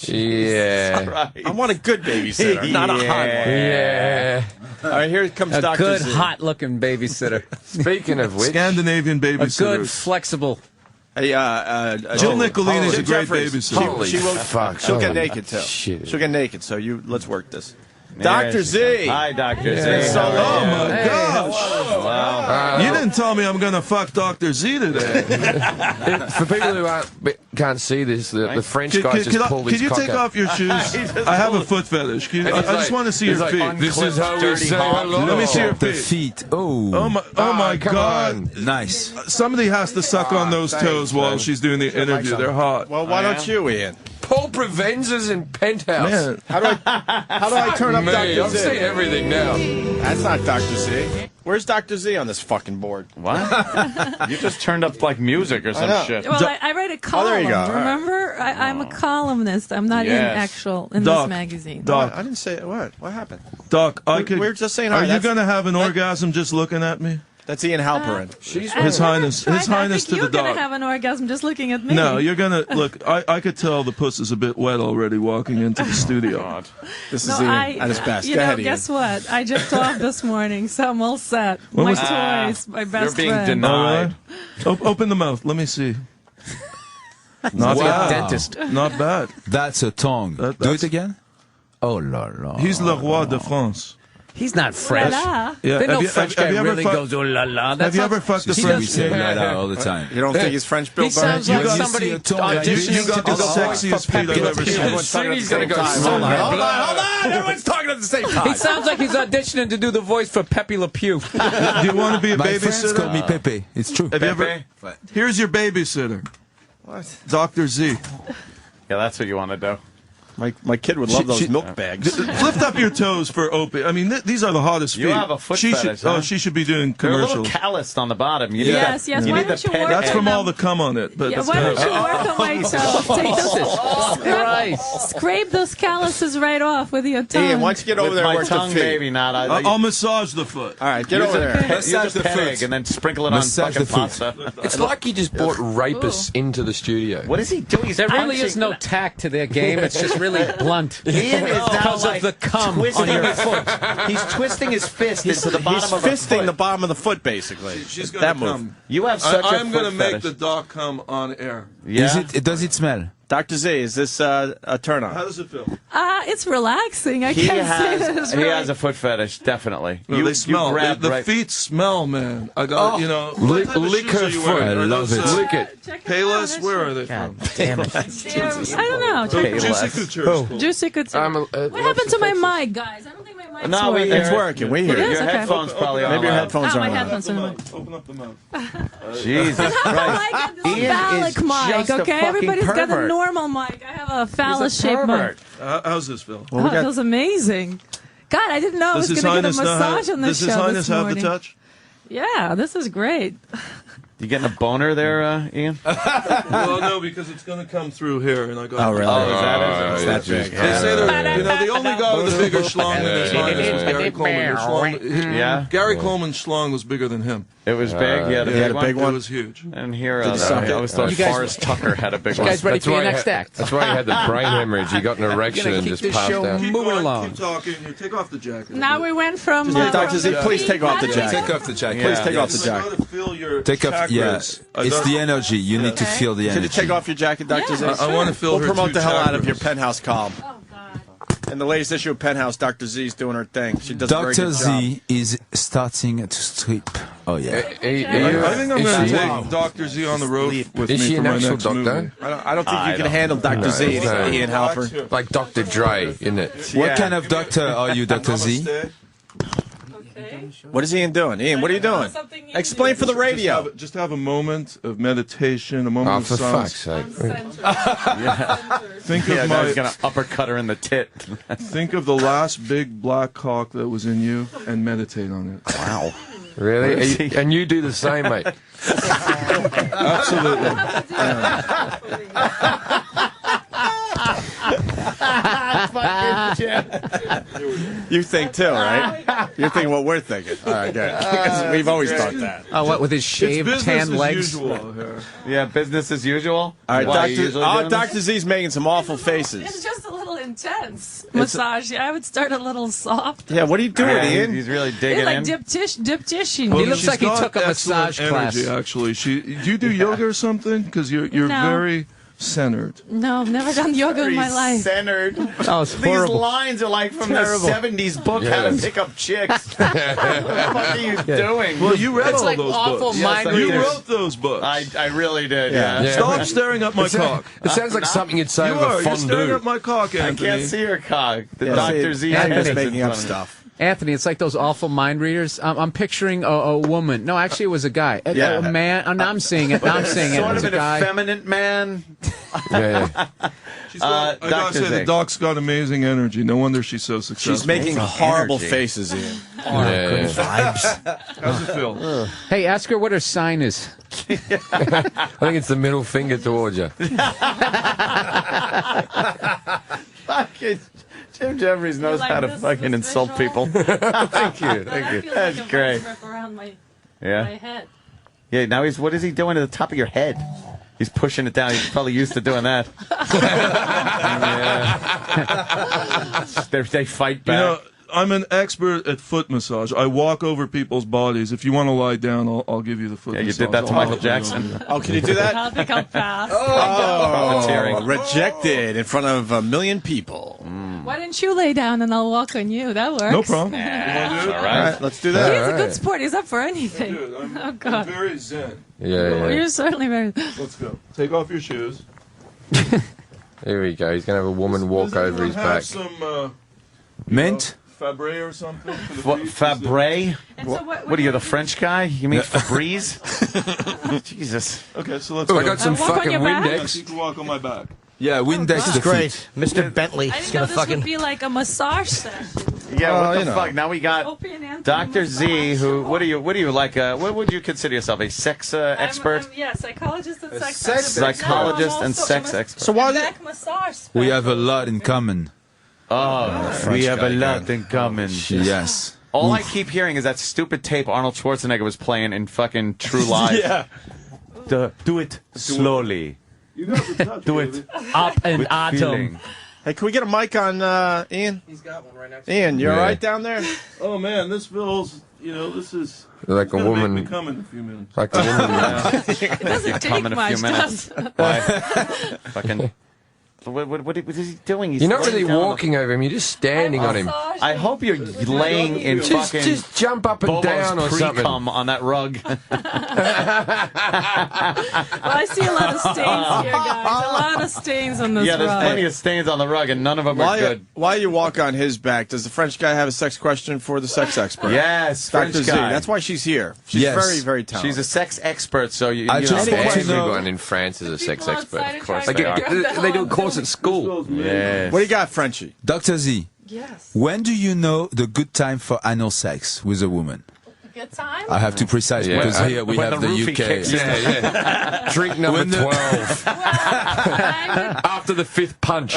Yeah. Right. I want a good babysitter, not a hot one. Yeah. All right, here comes A Dr. good, Z. hot-looking babysitter. Speaking of which, Scandinavian A good, babysitters. flexible. Jill Nicolini is a great Jefferies. babysitter. She wrote, fuck. she'll get Holy naked too. shit. She'll get naked. So let's work this. There Dr. she Z. comes. Hi, Dr. Z. So, Oh my gosh! Wow. You didn't tell me I'm gonna fuck Dr. Z today. For people who can't see this, the French guy just pulled his Could you cock take out. off your shoes? I have a foot fetish. I just want to see your feet. This is how we say hello. Let me see your The feet. feet. Oh, Oh my come God! on. nice. Somebody has to suck on those toes while she's doing the interview. They're hot. well, why don't you, Ian? Paul Provenza's in Penthouse. Man, How do I turn up Me, Dr. I've Z? seen everything now. That's not Dr. Z. Where's Dr. Z on this fucking board? What? You just turned up like music or know. some shit. Well, I write a column. there you go. All right. Remember, I'm a columnist. I'm not Yes. in Doc, this magazine. Doc, I didn't say what. What happened? Doc, We were just saying hi. Are you That's- gonna have an orgasm just looking at me? That's Ian Halperin. His Highness to the I think you're Doc. gonna have an orgasm just looking at me. No, you're gonna look. I could tell the puss is a bit wet already walking into the studio. This No, is Ian at his best. You Go know, ahead, Ian. guess what? I just off this morning, so I'm all set. When My was- toys, my best You're being friend. denied. Open the mouth. Let me see. Not bad. Dentist. Not bad. That's a tongue. Do that's- it again. Oh la la. He's le roi de France. He's not French. Voila. Yeah. They know have you, French have guy you ever really fucked- goes, oh la la. Have you ever fucked a See, French? we say la la all the time. You don't think he's French, Bill He Burr? sounds You like got- somebody you got auditioning the to do the voice sexiest for feet I've Pepe Le ever Pew. seen. Everyone's talking at the He's same gonna go time. so Hold on, bad. hold on. Everyone's talking at the same time. He sounds like he's auditioning to do the voice for Pepe Le Pew. Do you want to be a My friends call me babysitter? Pepe. It's true. Have you ever? Here's your babysitter, What? Dr. Z. Yeah, that's what you want to do. My kid would love those milk bags. Lift up your toes for Opie. I mean, these are the hottest feet. You have a foot she fetish, should, huh? Oh, she should be doing They're a little commercials. calloused on the bottom. You Yes, need yes. You Why need the don't you peg. work That's on from them? all the cum on it. But Yeah, that's why don't good. you work on my toes? Take those, Christ. scrape those calluses right off with your tongue. Ian, why don't you get over With there and my work tongue, the feet? maybe not. I'll massage the foot. All right, get over there. Use a peg and then sprinkle it on Massage fucking the foot. pasta. It's like he just brought rapists into the studio. What is he doing? There really is no tact to their game. It's just really blunt. Ian is now Because like of the cum twisting on your his foot. He's twisting his fist into the bottom He's of the fisting foot. the bottom of the foot, basically. She's that gonna move. come. You have such a I'm foot gonna make fetish. the dog come on air. Yeah. Does it smell? Dr. Z, is this a turn How on? does it feel? It's relaxing. I He can't say that it's he really. has a foot fetish, definitely. No, they smell. grabbed The right- feet smell, man. I got you know. Lick- what type of lick shoes her are you foot. wearing? I Are love those, it. Lick it. Check it Payless? out. Where are they from? Damn it. I don't know. Check it out. Juicy Payless. Couture. is cool. Juicy Couture. What happened to my mic, guys? I don't think my mic's No, we working. hear It's it. working. We hear It it. is? Your Okay. headphones probably Maybe your on. headphones Oh, are my on. headphones are on. Open up the mouth. Jesus Christ. I got this Ian phallic is just mic, a okay? fucking Everybody's got a pervert. normal mic. I have a He's a phallus-shaped mic. pervert. How's this feel? Oh, it feels amazing. God, I didn't know I was Does going His to get a Highness massage on this Does His show Highness this have the morning. touch? Yeah, this is great. You getting a boner there, Ian? Well, no, because it's going to come through here, and I got. Oh, really? Oh, is that it? It's that big. They say they're, you know, the only guy with a bigger schlong than His Highness was Gary Coleman. Yeah. Gary Coleman's schlong was bigger than him. It was big. He had a Yeah, big one. big one? It was huge. And here, Did he suck it? I always thought You guys- Forrest Tucker had a big You one. guys ready That's for your why he next had- act? That's why he had the brain hemorrhage. He got an erection gonna and keep just this passed show out. Keep Moving going, along. Keep talking. Here, take off the jacket. Now we went from... Dr. Z, please take off the How do we jacket. Take off the jacket. Please take off the I jacket. gotta feel your Take off. chakras. Yeah, I it's got- the energy. You need to feel the Can energy. you take off your jacket, Dr. Z? Yeah. I want to feel We'll her promote two the hell out of chakras. your Penthouse column. Oh, God. In the latest issue of Penthouse, Dr. Z's doing her thing. She does a very Dr. good job. Z is starting to strip. Oh yeah. I think I'm going to take Dr. Z on the road with Is me she for an my actual next doctor? movie. I don't think you can handle Dr. Z, No. Ian Halperin. Like Dr. Dre, isn't it? What kind of doctor are you, Dr. Z? Namaste. Okay. What is Ian doing? Ian, what are you doing? Something you Explain for the radio. Just have a moment of meditation, a moment Oh, of for fuck's silence. sake. Think Yeah, of now he's my, going to uppercut her in the tit. think of the last big black cock that was in you, and meditate on it. Wow. Really? And you do the same, mate. Absolutely. You think too, right? You're thinking what we're thinking. All right, good. Because we've always thought that. Oh, what with his shaved tan legs? Yeah, business as usual. All right, Dr. Z's making some awful faces. It's just a little intense massage. I would start a little soft. Yeah, what are you doing, Ian? He's really digging like in. dip tissue. Well, He looks like he took a massage energy, class. Actually, do you do yoga or something? Because you're No. very centered. No, I've never done yoga in my life. Centered. Oh, it's These horrible. lines are like from Terrible. the 70s book, How to Pick Up Chicks. What the fuck are you doing? Well, you read It's all like those awful books. mind You readers. wrote those books. I really did, yeah. Stop staring at my cock. It sounds like something you'd say You over are. You're staring fondue. at my cock, I Anthony. can't see her cock. The Yeah, Dr. Z head Anthony's is making in up front of me. stuff. Anthony, it's like those awful mind readers. I'm picturing a woman. No, actually, it was a guy. A man. Oh, now I'm seeing it. Now I'm seeing it. Sort It's of a an guy. effeminate man. Yeah. I gotta say, the doc's got amazing energy. No wonder she's so successful. She's making horrible faces, Ian. Yeah. Vibes. How's it feel? Hey, ask her what her sign is. I think it's the middle finger towards you. Jim Jefferies knows how to fucking insult people. Thank you. Thank you. That's great. Around my Yeah. head. Yeah, now what is he doing to the top of your head? He's pushing it down. He's probably used to doing that. They fight back. You know, I'm an expert at foot massage. I walk over people's bodies. If you want to lie down, I'll give you the foot massage. You did that to I'll Michael help you Jackson. out. Oh, can you do that? I think I'll pass. Oh, rejected in front of a million people. Why didn't you lay down and I'll walk on you? That works. No problem. You want to do it? All right, let's do that. He's a good sport. He's up for anything. Dude, I'm God. very zen. Yeah. You're certainly very. Let's go. Take off your shoes. Here we go. He's going to have a woman walk over his back. Some Mint? Fabre or something? For the What, feet? Fabre? And so What are you, the French guy? You mean Febreze? Jesus. Okay, so let's Oh, go. I got some walk on fucking your back? Yes, Windex. you can walk on my back. Yeah, Windex This the is feet. great. Mr. Bentley I is didn't going know to this fucking... would be like a massage session. Yeah, what the you know. fuck? Now we got Opie and Anthony Dr. Z, massage. who, what are you like, what would you consider yourself, a sex expert? Yeah, psychologist and sex sex expert. Psychologist No, I'm and also sex a expert. So why? back massage We specialist. have a lot in common. Oh, we have a lot in common. Yes. All I keep hearing is that stupid tape Arnold Schwarzenegger was playing in fucking True Lies. Yeah. Do it slowly. You got the touch, Do it baby. Up and with feeling. Hey, can we get a mic on Ian? He's got one right next Ian, you all Yeah. right down there? Oh man, this feels. This is. Like it's a gonna woman. Make me come in a few minutes. Like the woman. It doesn't Come take in a few much, minutes. does it? Why? Fucking. What is he doing? He's You're not really laying down walking over him. You're just standing on him. Massage. I hope you're laying in Just fucking jump up and Bobo's down or something. pre-cum on that rug. Well, I see a lot of stains here, guys. A lot of stains on this Yeah, there's rug. plenty of stains on the rug, and none of them are good. While you walk on his back, does the French guy have a sex question for the sex expert? Yes, Dr. French Z. guy. That's why she's here. She's Yes. very, very talented. She's a sex expert, so you. I you just know, want to know- Everyone in France is a sex People expert. outside are Of course, trying they, to grab the they do a hell course out at school. Yes. What do you got, Frenchie? Dr. Z, Yes. when do you know the good time for anal sex with a woman? Good time? I have to precise Yeah. because here we When have the the roofie UK. kicks in. Yeah. Drink number When the- 12. After the fifth punch.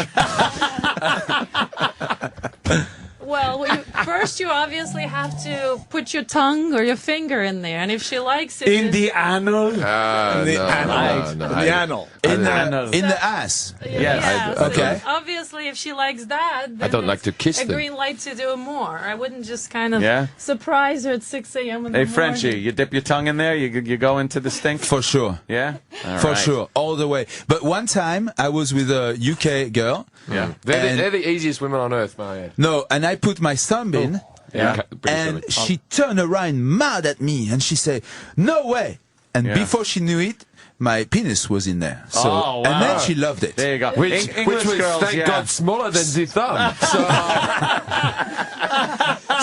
Well, first you obviously have to put your tongue or your finger in there, and if she likes it, In the anal. In the anal. In the anal. In the ass. yeah, so okay. obviously, if she likes that, then I don't like to kiss a them. green light to do more. I wouldn't just kind of Yeah? surprise her at 6 a.m. in the Hey, morning. Frenchie, you dip your tongue in there, you go into the stink? For sure. Yeah? All For right. sure. All the way. But one time I was with a UK girl. Yeah. They're the easiest women on earth, Mario. No, and I put my thumb in. Yeah. And she turned around mad at me and she said, "No way!" And Yeah. before she knew it, my penis was in there. So, Oh, wow. and then she loved it. There you go. Which English was, girls, thank yeah. God, smaller than the thumb.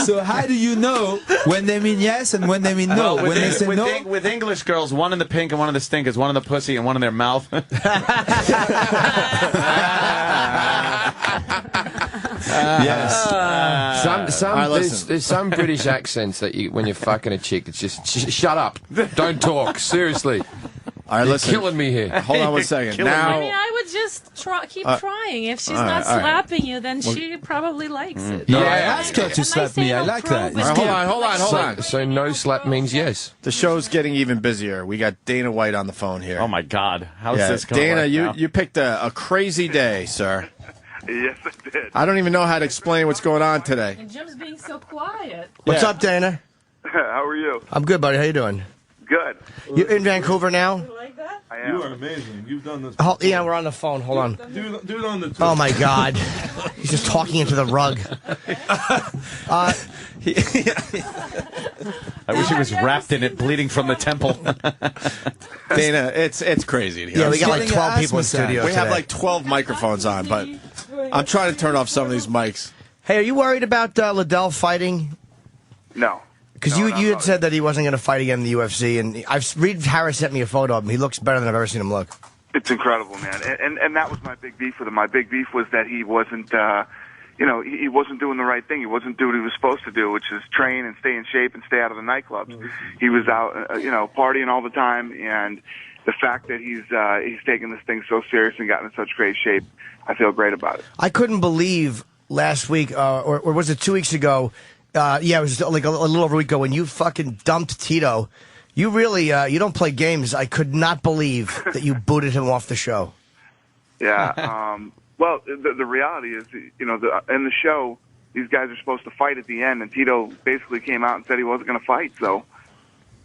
So how do you know when they mean yes and when they mean no? Well, When they say no, with English girls, one in the pink and one in the stink is one in the pussy and one in their mouth. yes. Some right, listen. there's some British accents that when you're fucking a chick, it's just shut up, don't talk. Seriously, All right, You're listen. killing me here. Hold on one second. Now, I mean, I would just keep trying. If she's not slapping you, then she probably likes it. No, I asked her to slap me. I like that. all right, hold on. So no slap means yes. The show's getting even busier. We got Dana White on the phone here. Oh my God, how's Yeah, this going? Dana, now? you picked a crazy day, sir. Yes, I did. I don't even know how to explain what's going on today. And Jim's being so quiet. What's up, Dana? How are you? I'm good, buddy. How you doing? Good. You in Vancouver now? You like that? I am. You are amazing. You've done this. Oh, yeah, we're on the phone. Hold on. Do it on the. Oh my God, he's just talking into the rug. I wish he was wrapped in it, bleeding from the temple. Dana, it's crazy. In here. Yeah, we got like getting 12 an people in asthma studio. We have today. like 12 microphones on, but I'm trying to turn off some of these mics. Hey, are you worried about Liddell fighting? No. Because No, you had said that he wasn't going to fight again in the UFC, and Reed Harris sent me a photo of him. He looks better than I've ever seen him look. It's incredible, man. And that was my big beef with him. My big beef was that he wasn't, he wasn't doing the right thing. He wasn't doing what he was supposed to do, which is train and stay in shape and stay out of the nightclubs. He was out, partying all the time, and the fact that he's taken this thing so serious and gotten in such great shape, I feel great about it. I couldn't believe last week, or was it 2 weeks ago? It was like a little over a week ago when you fucking dumped Tito. You really, you don't play games. I could not believe that you booted him off the show. Yeah. Well, the reality is, in the show, these guys are supposed to fight at the end, and Tito basically came out and said he wasn't going to fight. So,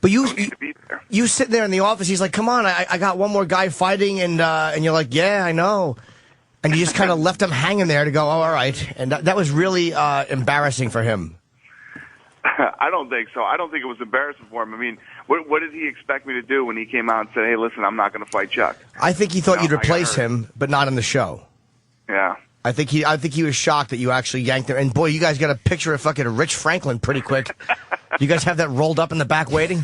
but you sit there in the office. He's like, "Come on, I got one more guy fighting," and you're like, "Yeah, I know." And you just kind of left him hanging there to go, "Oh, all right." And that was really embarrassing for him. I don't think so. I don't think it was embarrassing for him. I mean, what did he expect me to do when he came out and said, "Hey, listen, I'm not going to fight Chuck"? I think he thought you'd replace him, but not in the show. Yeah. I think he was shocked that you actually yanked him. And boy, you guys got a picture of fucking Rich Franklin pretty quick. You guys have that rolled up in the back waiting?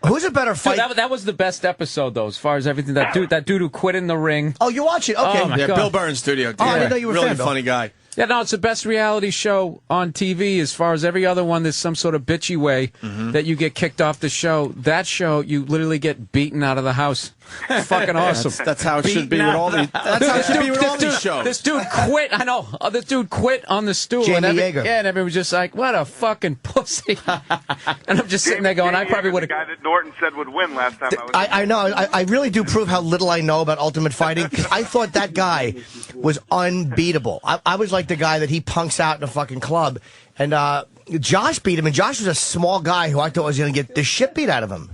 Who's a better fight? Dude, that was the best episode, though, as far as everything. That dude who quit in the ring. Oh, you watch it? Okay. Oh, my Yeah, God. Bill Burr in studio. Oh, I didn't know you were a really fan, Bill. funny guy. Yeah, no, it's the best reality show on TV. As far as every other one, there's some sort of bitchy way that you get kicked off the show. That show, you literally get beaten out of the house. It's fucking awesome. That's how it should be with all these. That's how it should be with all these shows. This dude quit. I know. This dude quit on the stool. Jamie Yeager. Yeah, and everyone was just like, "What a fucking pussy." And I'm just sitting there going, "I probably would have." The guy that Norton said would win last time. I know. I really do prove how little I know about Ultimate Fighting, because I thought that guy was unbeatable. I was like the guy that he punks out in a fucking club. And Josh beat him, and Josh was a small guy who I thought was going to get the shit beat out of him.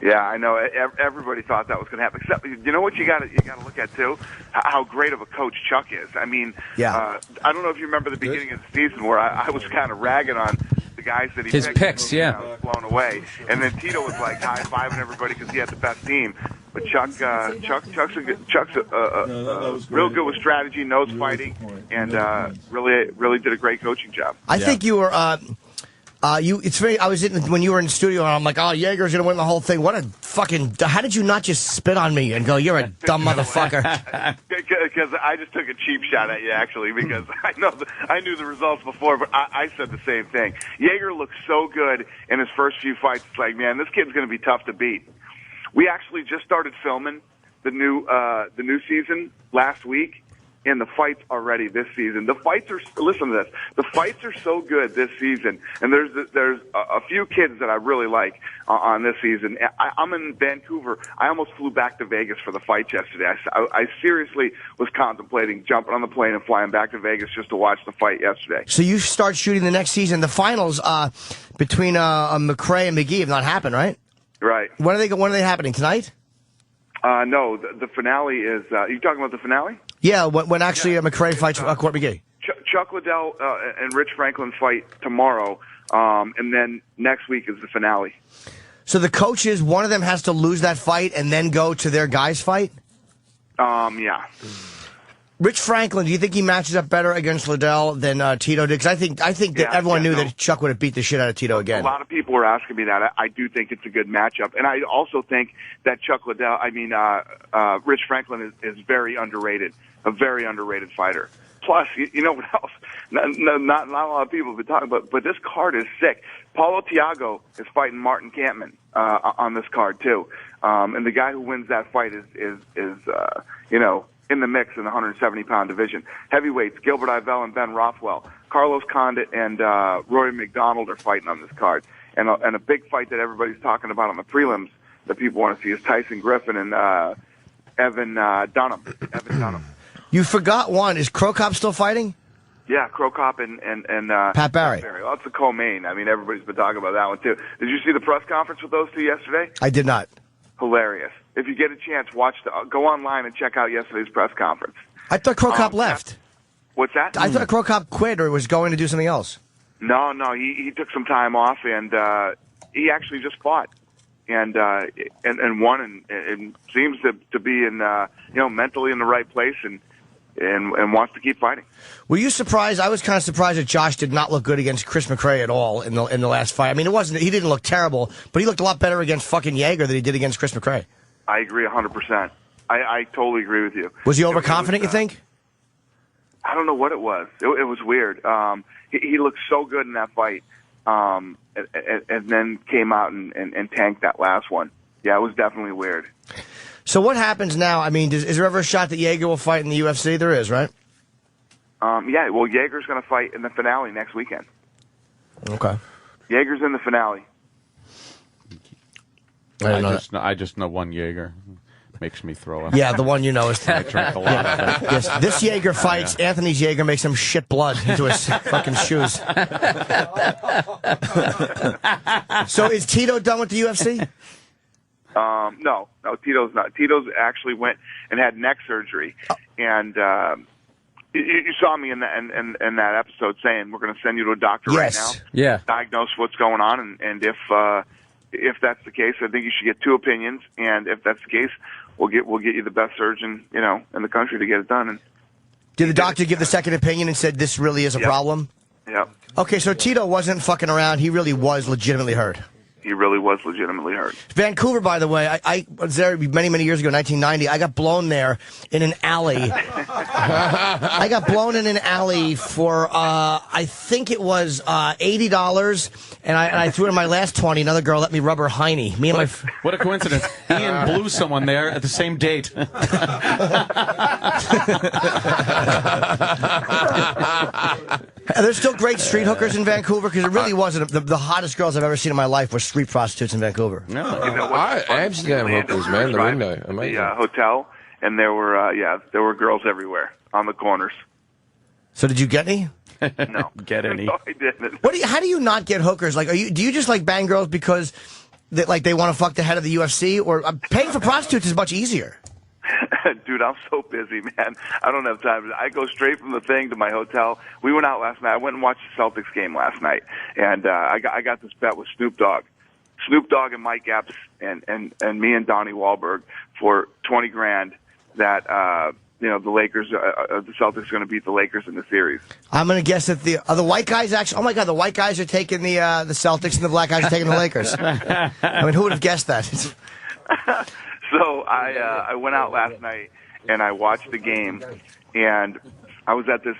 Yeah, I know. Everybody thought that was going to happen. Except, you know what you got to look at too? How great of a coach Chuck is. I mean, yeah. I don't know if you remember the beginning of the season where I was kind of ragging on the guys that he His picked. picks, yeah. I was blown away. And then Tito was like high-fiving everybody because he had the best team. But Chuck's real good with strategy, knows fighting, and really did a great coaching job. I think you were. It's very. I was when you were in the studio, and I'm like, "Oh, Yeager's gonna win the whole thing." What a fucking! How did you not just spit on me and go, "You're a dumb motherfucker"? Because I just took a cheap shot at you, actually, because I knew the results before, but I said the same thing. Yeager looked so good in his first few fights. It's like, man, this kid's going to be tough to beat. We actually just started filming the new season last week. And the fights are ready this season. The fights are, listen to this, the fights are so good this season. And there's a few kids that I really like on this season. I'm in Vancouver. I almost flew back to Vegas for the fight yesterday. I seriously was contemplating jumping on the plane and flying back to Vegas just to watch the fight yesterday. So you start shooting the next season. The finals between McRae and McGee have not happened, right? Right. When are they happening? Tonight? No, the finale is, you talking about the finale? Yeah, when actually McRae fights Court McGee. Chuck Liddell and Rich Franklin fight tomorrow, and then next week is the finale. So the coaches, one of them has to lose that fight and then go to their guys' fight? Yeah. Rich Franklin, do you think he matches up better against Liddell than Tito did? Because I think that everyone knew that Chuck would have beat the shit out of Tito again. A lot of people were asking me that. I do think it's a good matchup, and I also think that Rich Franklin is very underrated, a very underrated fighter. Plus, you know what else? Not a lot of people have been talking about, but this card is sick. Paulo Thiago is fighting Martin Kampmann. on this card too. And the guy who wins that fight is you know, in the mix in the 170-pound division. Heavyweights, Gilbert Yvel and Ben Rothwell. Carlos Condit and Rory McDonald are fighting on this card. And a big fight that everybody's talking about on the prelims that people want to see is Tyson Griffin and Evan Dunham. You forgot one. Is Crow Cop still fighting? Yeah, Crow Cop and Pat Barry. Well, that's the co-main. I mean, everybody's been talking about that one, too. Did you see the press conference with those two yesterday? I did not. Hilarious. If you get a chance, go online and check out yesterday's press conference. I thought Crow Cop left. What's that? I thought Crow Cop quit or was going to do something else. No, he took some time off, and he actually just fought and won, and seems to be in mentally in the right place and wants to keep fighting. Were you surprised? I was kind of surprised that Josh did not look good against Chris McRae at all in the last fight. I mean, he didn't look terrible, but he looked a lot better against fucking Yeager than he did against Chris McRae. I agree 100%. I totally agree with you. Was he overconfident, you think? I don't know what it was. It was weird. He looked so good in that fight, and then came out and tanked that last one. Yeah, it was definitely weird. So what happens now? I mean, is there ever a shot that Yeager will fight in the UFC? There is, right? Yeah, well, Yeager's going to fight in the finale next weekend. Okay. Yeager's in the finale. I just know one Yeager. Makes me throw up. Yeah, the one you know is. I drink a lot of it. Yes, this Yeager fights. Yeah. Anthony's Yeager makes him shit blood into his fucking shoes. So is Tito done with the UFC? No, Tito's not. Tito's actually went and had neck surgery, and you saw me in that episode saying we're going to send you to a doctor right now. Yeah. Diagnose what's going on, and if that's the case, I think you should get two opinions, and if that's the case, we'll get you the best surgeon in the country to get it done. And did the doctor give the second opinion and said this really is a problem? Yep. Okay, so Tito wasn't fucking around. He really was legitimately hurt. He really was legitimately hurt. Vancouver, by the way, I was there many, many years ago, 1990. I got blown there in an alley. I got blown in an alley for, I think it was $80, and I threw in my last 20. Another girl let me rub her hiney. What a coincidence. Ian blew someone there at the same date. Are there still great street hookers in Vancouver? Because it really wasn't. The hottest girls I've ever seen in my life were street prostitutes in Vancouver. No, Amsterdam hookers, man, the window. Amazing. The hotel, and there were girls everywhere on the corners. So did you get any? No. Get any? No, I didn't. How do you not get hookers? Like, do you just like bang girls because they want to fuck the head of the UFC? Or paying for prostitutes is much easier. Dude, I'm so busy, man. I don't have time. I go straight from the thing to my hotel. We went out last night. I went and watched the Celtics game last night, and I got this bet with Snoop Dogg and Mike Epps and me and Donnie Wahlberg for $20,000 that the Lakers, the Celtics are going to beat the Lakers in the series. I'm going to guess that the white guys actually. Oh my God, the white guys are taking the Celtics and the black guys are taking the Lakers. I mean, who would have guessed that? So I went out last night and I watched the game, and I was at this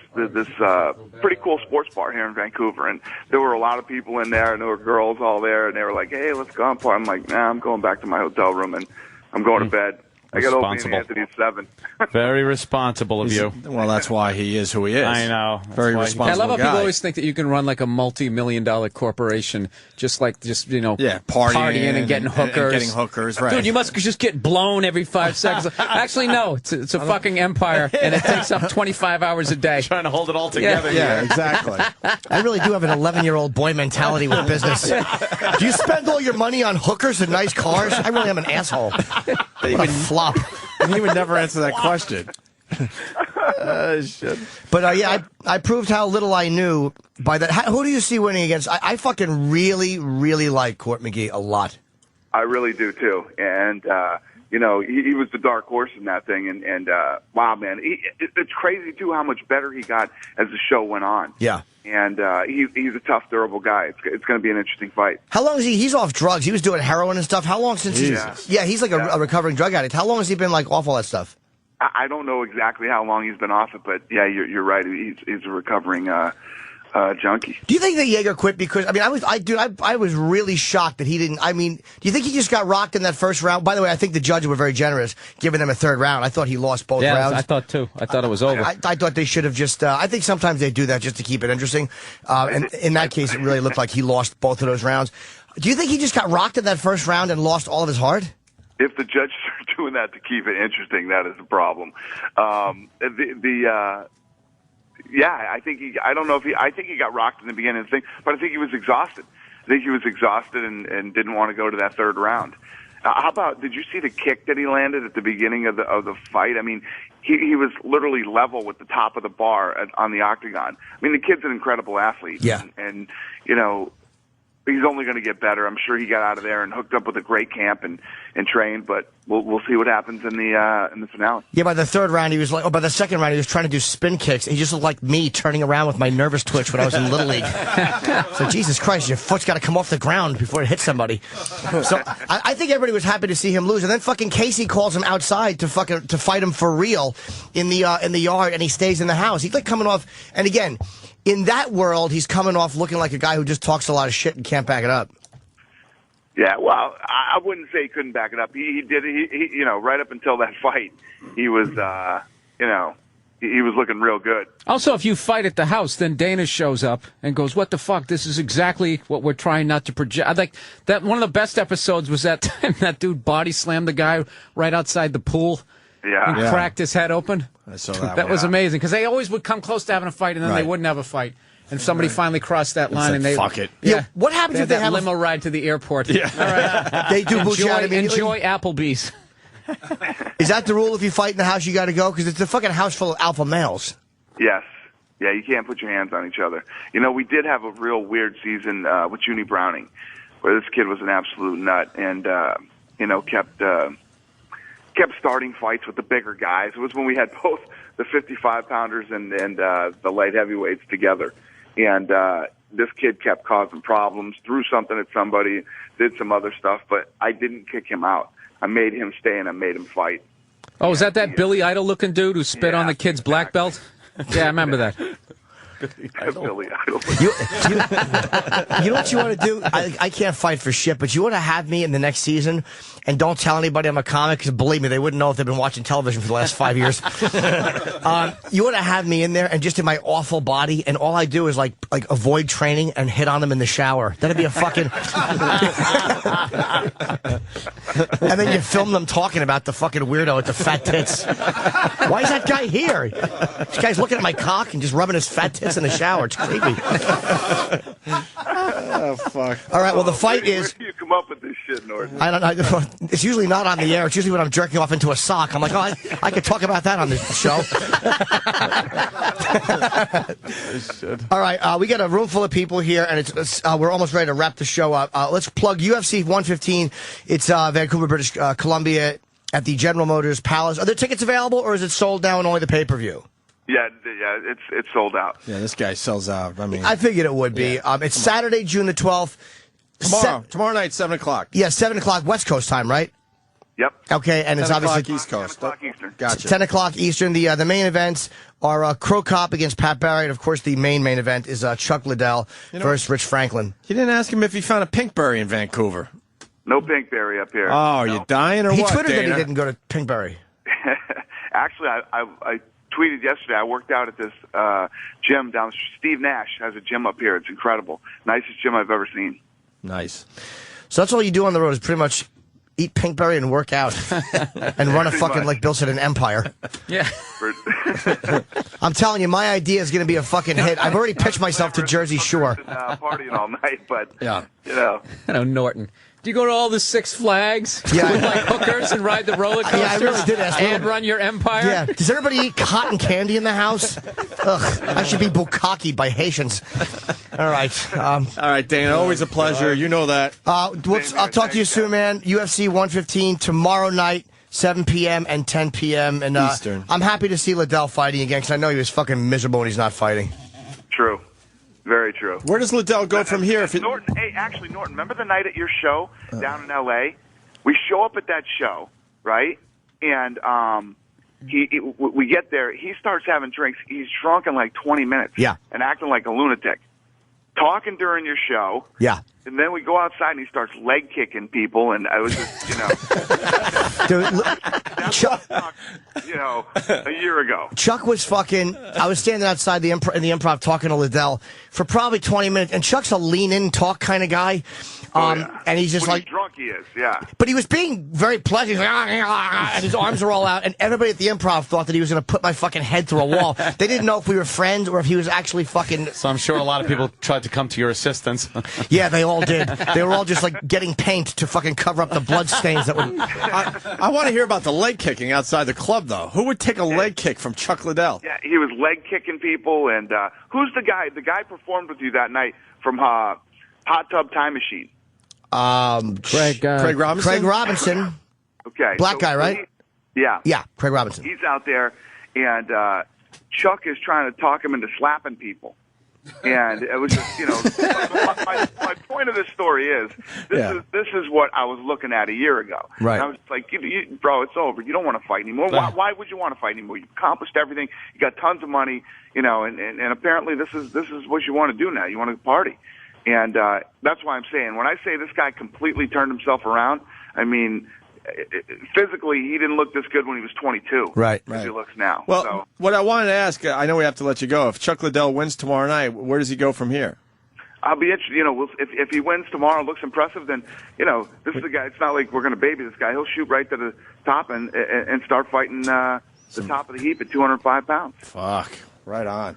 pretty cool sports bar here in Vancouver, and there were a lot of people in there, and there were girls all there, and they were like, "Hey, let's go on party." I'm like, "Nah, I'm going back to my hotel room and I'm going to bed." I got Opie and Anthony at 7. Very responsible of you. Well, that's why he is who he is. I know. Very responsible. I love how guy. people always think that you can run like a multi-million-dollar corporation, partying and getting hookers. And getting hookers, right? Dude, you must just get blown every 5 seconds. Actually, no, it's a fucking empire, and it takes up 25 hours a day. Trying to hold it all together. Yeah, exactly. I really do have an 11-year-old boy mentality with business. Do you spend all your money on hookers and nice cars? I really am an asshole. What a flop. He would never answer that question. Shit. But I proved how little I knew by that. Who do you see winning against? I fucking really, really like Court McGee a lot. I really do too, and he was the dark horse in that thing, and wow, man, it's crazy too how much better he got as the show went on. Yeah, and he's a tough, durable guy. It's going to be an interesting fight. How long is he? He's off drugs. He was doing heroin and stuff. How long since he's like a recovering drug addict. How long has he been like off all that stuff? I don't know exactly how long he's been off it, but yeah, you're right. He's a recovering junkie. Do you think that Yeager quit because I was really shocked that he didn't. I mean, do you think he just got rocked in that first round? By the way, I think the judges were very generous giving him a third round. I thought he lost both rounds. I thought too. I thought it was over. I thought they should have just. I think sometimes they do that just to keep it interesting. And in that case, it really looked like he lost both of those rounds. Do you think he just got rocked in that first round and lost all of his heart? If the judges are doing that to keep it interesting, that is the problem. Yeah, I think I don't know if I think he got rocked in the beginning of the thing, but I think he was exhausted. I think he was exhausted and didn't want to go to that third round. How about, did you see the kick that he landed at the beginning of the fight? I mean, he was literally level with the top of the bar on the octagon. I mean, the kid's an incredible athlete. Yeah. And you know, he's only going to get better. I'm sure he got out of there and hooked up with a great camp and trained, but we'll see what happens in the finale. Yeah, by the third round, he was like, by the second round, he was trying to do spin kicks. He just looked like me turning around with my nervous twitch when I was in Little League. So, Jesus Christ, your foot's got to come off the ground before it hits somebody. So, I think everybody was happy to see him lose. And then fucking Casey calls him outside to fight him for real in the yard, and he stays in the house. He's like coming off, and again, in that world, he's coming off looking like a guy who just talks a lot of shit and can't back it up. Yeah, well, I wouldn't say he couldn't back it up. He did. He you know, right up until that fight, he was, you know, he was looking real good. Also, if you fight at the house, then Dana shows up and goes, "What the fuck? This is exactly what we're trying not to project." I think that one of the best episodes was that time that dude body slammed the guy right outside the pool. Yeah. And cracked his head open. I saw that. That was amazing because they always would come close to having a fight and then they wouldn't have a fight. And somebody finally crossed that line and they fuck it. Yeah. What happens if they have limo ride to the airport? Yeah. All right. They do boost you out immediately? Enjoy Applebee's. Is that the rule? If you fight in the house, you got to go because it's a fucking house full of alpha males. Yes. Yeah, you can't put your hands on each other. You know, we did have a real weird season with Junie Browning, where this kid was an absolute nut and you know, kept starting fights with the bigger guys. It was when we had both the 55-pounders and the light heavyweights together. And this kid kept causing problems, threw something at somebody, did some other stuff, but I didn't kick him out. I made him stay and I made him fight. Oh, is that Billy Idol-looking dude who spit on the kid's black belt? Yeah, I remember that. Billy Idol. You know what you want to do? I can't fight for shit, but you want to have me in the next season and don't tell anybody I'm a comic because believe me, they wouldn't know if they've been watching television for the last 5 years. You want to have me in there and just in my awful body, and all I do is like avoid training and hit on them in the shower. That'd be a fucking. And then you film them talking about the fucking weirdo with the fat tits. Why is that guy here? This guy's looking at my cock and just rubbing his fat tits in the shower. It's creepy. Oh, fuck. All right, well, the fight is... Where do you come up with this shit, Norton? I don't know. It's usually not on the air. It's usually when I'm jerking off into a sock. I'm like, oh, I could talk about that on the show. All right, we got a room full of people here, and it's we're almost ready to wrap the show up. Let's plug UFC 115. It's Vancouver, British Columbia, at the General Motors Palace. Are there tickets available, or is it sold now and only the pay-per-view? Yeah, it's sold out. Yeah, this guy sells out. I mean, I figured it would be. Yeah. It's Saturday, June the 12th. Tomorrow night, 7 o'clock. Yeah, 7 o'clock West Coast time, right? Yep. Okay, and it's obviously East Coast. 10 o'clock Eastern. Gotcha. 10 o'clock Eastern. The main events are Crow Cop against Pat Barry, and of course the main event is Chuck Liddell versus Rich Franklin. You didn't ask him if he found a Pinkberry in Vancouver. No Pinkberry up here. Oh, are you dying or He what, tweeted Dana? that he didn't go to Pinkberry. Actually, I tweeted yesterday. I worked out at this gym down. Steve Nash has a gym up here. It's incredible. Nicest gym I've ever seen. Nice. So that's all you do on the road is pretty much eat Pinkberry and work out and run a fucking, like Bill said, an empire. Yeah. I'm telling you, my idea is going to be a fucking hit. I've already pitched myself to Jersey Shore. Partying all night, but yeah, you know. I know Norton. Do you go to all the Six Flags with like hookers and ride the roller coasters? Yeah, I really did ask. And run your empire? Yeah. Does everybody eat cotton candy in the house? Ugh, I should be bukkakied by Haitians. All right. All right, Dana. Always a pleasure. You know that. I'll talk to you soon, man. UFC 115 tomorrow night, 7 p.m. and 10 p.m. And Eastern. I'm happy to see Liddell fighting again because I know he was fucking miserable when he's not fighting. True. Very true. Where does Liddell go from here? Norton, Norton, remember the night at your show down in L.A.? We show up at that show, right? And we get there. He starts having drinks. He's drunk in like 20 minutes. Yeah. And acting like a lunatic. Talking during your show. Yeah. And then we go outside and he starts leg kicking people, and I was just, a year ago. Chuck was fucking. I was standing outside in the improv talking to Liddell for probably 20 minutes, and Chuck's a lean in talk kind of guy. And he's just when like he's drunk, he is, yeah. But he was being very pleasant. He's like, and his arms are all out, and everybody at the improv thought that he was going to put my fucking head through a wall. They didn't know if we were friends or if he was actually fucking. So I'm sure a lot of people tried to come to your assistance. Yeah, they all did. They were all just like getting paint to fucking cover up the blood stains that would. I want to hear about the leg kicking outside the club, though. Who would take a leg kick from Chuck Liddell? Yeah, he was leg kicking people, and who's the guy? The guy performed with you that night from Hot Tub Time Machine. Craig Robinson. Craig Robinson. Okay. Black guy, right? Yeah. Yeah, Craig Robinson. He's out there, and Chuck is trying to talk him into slapping people. And it was just, my point of this story is, this is what I was looking at a year ago. Right. And I was like, bro, it's over. You don't want to fight anymore. Why would you want to fight anymore? You accomplished everything. You got tons of money, and apparently this is what you want to do now. You want to party. And that's why I'm saying, when I say this guy completely turned himself around, I mean, physically, he didn't look this good when he was 22. Right. As he looks now. Well, what I wanted to ask, I know we have to let you go. If Chuck Liddell wins tomorrow night, where does he go from here? I'll be interested. If he wins tomorrow, looks impressive, then this is the guy. It's not like we're going to baby this guy. He'll shoot right to the top and start fighting the top of the heap at 205 pounds. Fuck. Right on.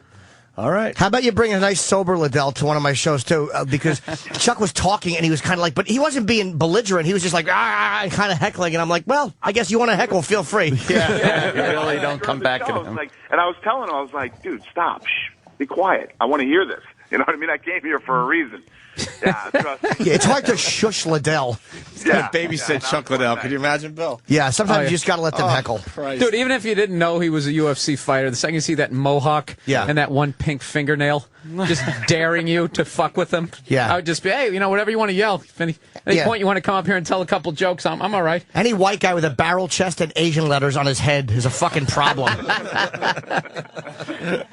All right. How about you bring a nice sober Liddell to one of my shows, too? Because Chuck was talking, and he was kind of like, but he wasn't being belligerent. He was just like, and kind of heckling. And I'm like, well, I guess you want to heckle, feel free. Yeah. Really don't come back at him. And I was telling him, I was like, dude, stop. Shh, be quiet. I want to hear this. You know what I mean? I came here for a reason. Yeah, trust me. Yeah, it's hard to shush Liddell. Babysit Chuck Liddell. Could you imagine, Bill? Yeah, sometimes you just got to let them heckle. Christ. Dude, even if you didn't know he was a UFC fighter, the second you see that mohawk and that one pink fingernail just daring you to fuck with him, I would just be, hey, whatever you want to yell. If any point you want to come up here and tell a couple jokes, I'm all right. Any white guy with a barrel chest and Asian letters on his head is a fucking problem. All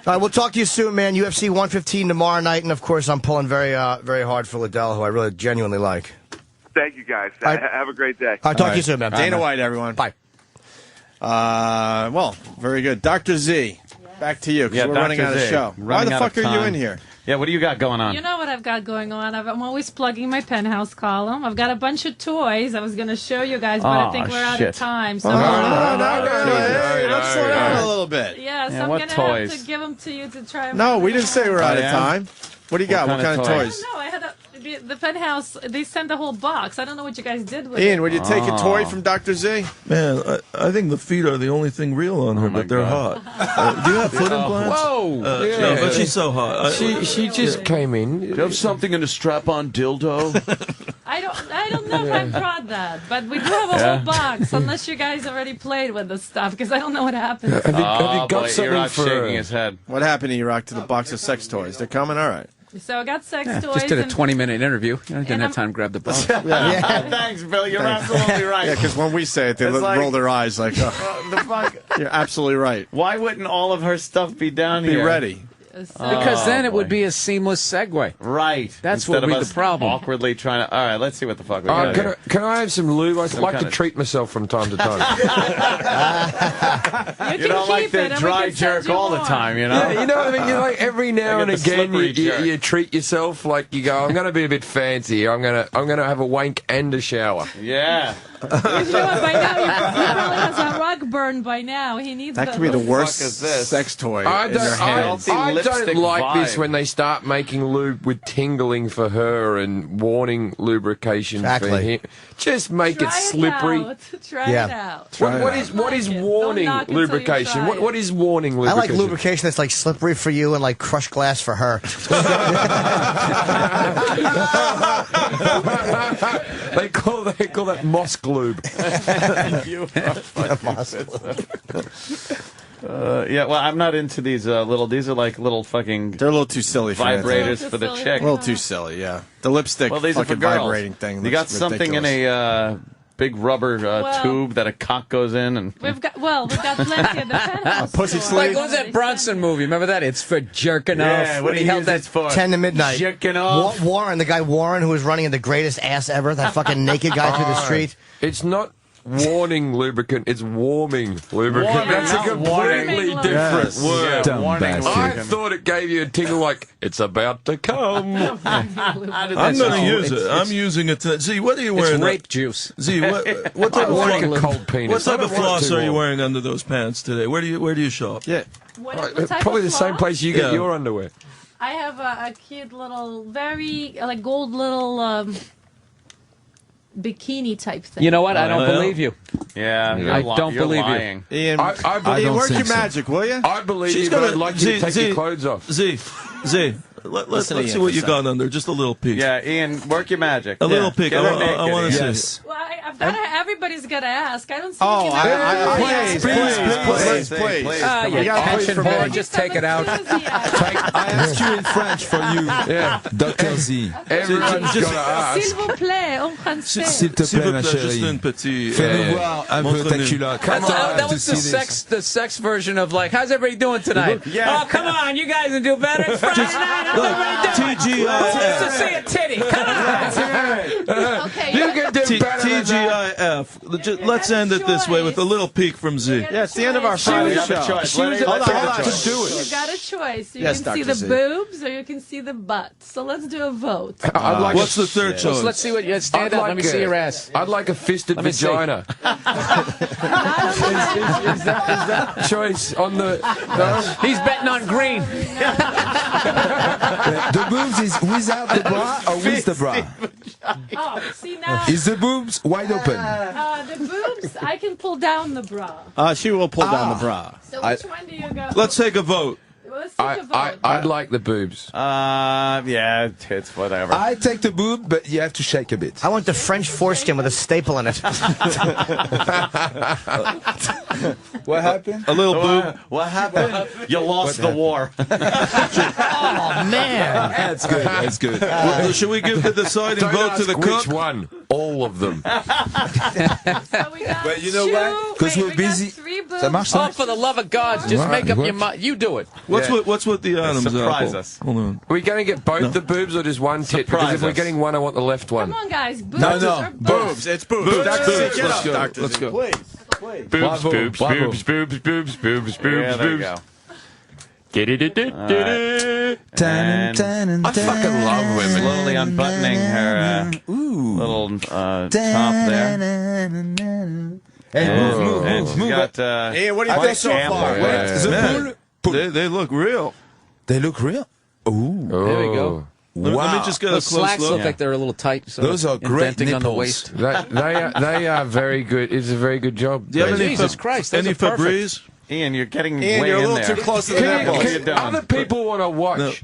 right, we'll talk to you soon, man. UFC 115 tomorrow night, and of course, I'm pulling very hard for Liddell, who I really genuinely like. Thank you, guys. Have a great day. I'll talk to you soon, man. Dana White, everyone. Bye. Well, very good. Dr. Z, back to you, because we're running out of show. Why the fuck are you in here? Yeah, what do you got going on? You know what I've got going on? I'm always plugging my Penthouse column. I've got a bunch of toys I was going to show you guys, but I think we're out of time. So let's slow down a little bit. Yeah, so I'm going to have to give them to you to try. No, we didn't say we're out of time. What do you got? What kind of toys? No, I had the Penthouse. They sent a whole box. I don't know what you guys did with it. Ian, would you take a toy from Dr. Z? Man, I think the feet are the only thing real on her, but they're hot. Do you have foot implants? Whoa! No, but she's so hot. She just came in. Do you have something in a strap-on dildo? I don't know if I'm proud that, but we do have a whole box. Unless you guys already played with the stuff, because I don't know what happened. Have you got something for? Shaking his head. What happened to E-Rock to the box of sex toys? They're coming, all right. So I got sex toys. Just did a 20-minute interview. I didn't have time to grab the box. Thanks, Bill. You're absolutely right. Yeah, because when we say it, they roll their eyes like, you're absolutely right. Why wouldn't all of her stuff be down here? Be ready. Because then it would be a seamless segue. Right. That's what would be the problem. Awkwardly trying to. All right, let's see what the fuck we got. Can I have some lube? I like to treat myself from time to time. You don't like the dry jerk all the time, you know? Yeah, you know what I mean? You like every now and again you treat yourself, like you go, I'm going to be a bit fancy. I'm going to have a wank and a shower. Yeah. By now, he probably has a rug burn by now. He needs that could be the worst sex toy in your hands. I don't like vibe. this when they start making lube with tingling for her and warning lubrication for him. Just make it slippery. Try it out. What is warning lubrication? What is warning lubrication? I like lubrication that's like slippery for you and like crushed glass for her. They call that Moss lube. You are yeah, well, I'm not into these these are like little fucking... They're a little too silly for vibrators for the chick. A little too silly, yeah. The lipstick these fucking are for girls. vibrating thing. You got something ridiculous. in big rubber tube that a cock goes in, and we've got plenty in the penthouse. Pussy store. Like, what was that Bronson movie? Remember that? It's for jerking off. Yeah, what he held that for? 10 to midnight. Jerking off. Warren, the guy Warren who was running in the greatest ass ever, that fucking naked guy through the street. It's not warning lubricant, it's warming lubricant. Warming, That's a completely different word. Dumb bastard. I thought it gave you a tingle like, it's about to come. I'm going to use it. I'm using it to... Z, what are you wearing? It's rape juice. Z, what type of like a cold penis. What type of floss are you wearing under those pants today? Where do you shop? Yeah. What type Probably of the same floss? place you get your underwear. I have a cute little, very gold little bikini type thing. You know what? I don't believe you. Yeah, I don't believe lying. you. Ian, I Ian, work think your so. magic, will you? I believe you, but I'd like you to take your clothes off. Z, let's see what you got under. Just a little peek. Yeah, Ian, work your magic. A little peek. Get her naked, I want to Ian. see. Well, I've got to, everybody's got to ask. I don't see Oh, please. please. Yeah, pension board, just take it out. I asked you in French for you, Dr. Z. Everyone's got to ask. S'il vous plaît, en français. S'il te plaît, ma Juste chérie. un petit... Fais-nous voir un peu ta culotte. That was the sex version of like, how's everybody doing tonight? Yeah. Oh, come on, you guys can do better. It's Friday night. How's everybody doing? TGIF. Just to see a titty. Come on. Okay, You can do better than that. TGIF. Let's end it this way with a little peek from Z. Yeah, it's the end of our Friday show. Hold on. Just do it. You got a choice. You Yes, can see Dr. the Z. boobs or you can see the butt. So let's do a vote. I'd like What's the third choice? Let's see what you stand up. Let me see your ass. I'd like a fisted me see. vagina. Is that choice on the... He's betting on green. The boobs is without the bra or with the bra? Oh, see now. Is the boobs wide open? The boobs, I can pull down the bra. She will pull down the bra. So which one do you go? Let's take a vote. Let's take a vote. I'd like the boobs. Yeah, it's whatever. I take the boob, but you have to shake a bit. I want the French foreskin with a staple in it. What happened? A little boob. What happened? You lost the war. Oh, man. That's good. That's good. Well, should we give the deciding Don't vote to ask the which cook? one. All of them. So we got But you know what? Because we're busy. Three boobs. Ça marche, Oh, ça? for the love of God, just make up your mind. You do it. What's with the Adam's Surprise apple? us. Hold on. Are we going to get both the boobs or just one tit? Because if we're us. getting one, I want the left one. Come on, guys. Boobs No, or boobs? Boobs. It's boobs. Boobs, Dr. boobs. Z, get Let's up, go. Dr. Let's Z. go. Boobs, Bravo, boobs, bravo. boobs, boobs, boobs, boobs, boobs, Yeah, there you boobs. go. Get it. And I fucking love women. slowly unbuttoning her little top there. And she's got, Hey, what do you think so far? Man, they look real. They look real. Ooh. There we go. Let me just get a Those close slacks look. look like they're a little tight. So Those are great indenting on the nipples. waist. They are very good. It's a very good job. Do you have any Jesus Christ, those any are perfect. Febreze? Ian, you're getting Ian, way you're a in little there. too close to the Can nipple. What are you doing? other people want to watch?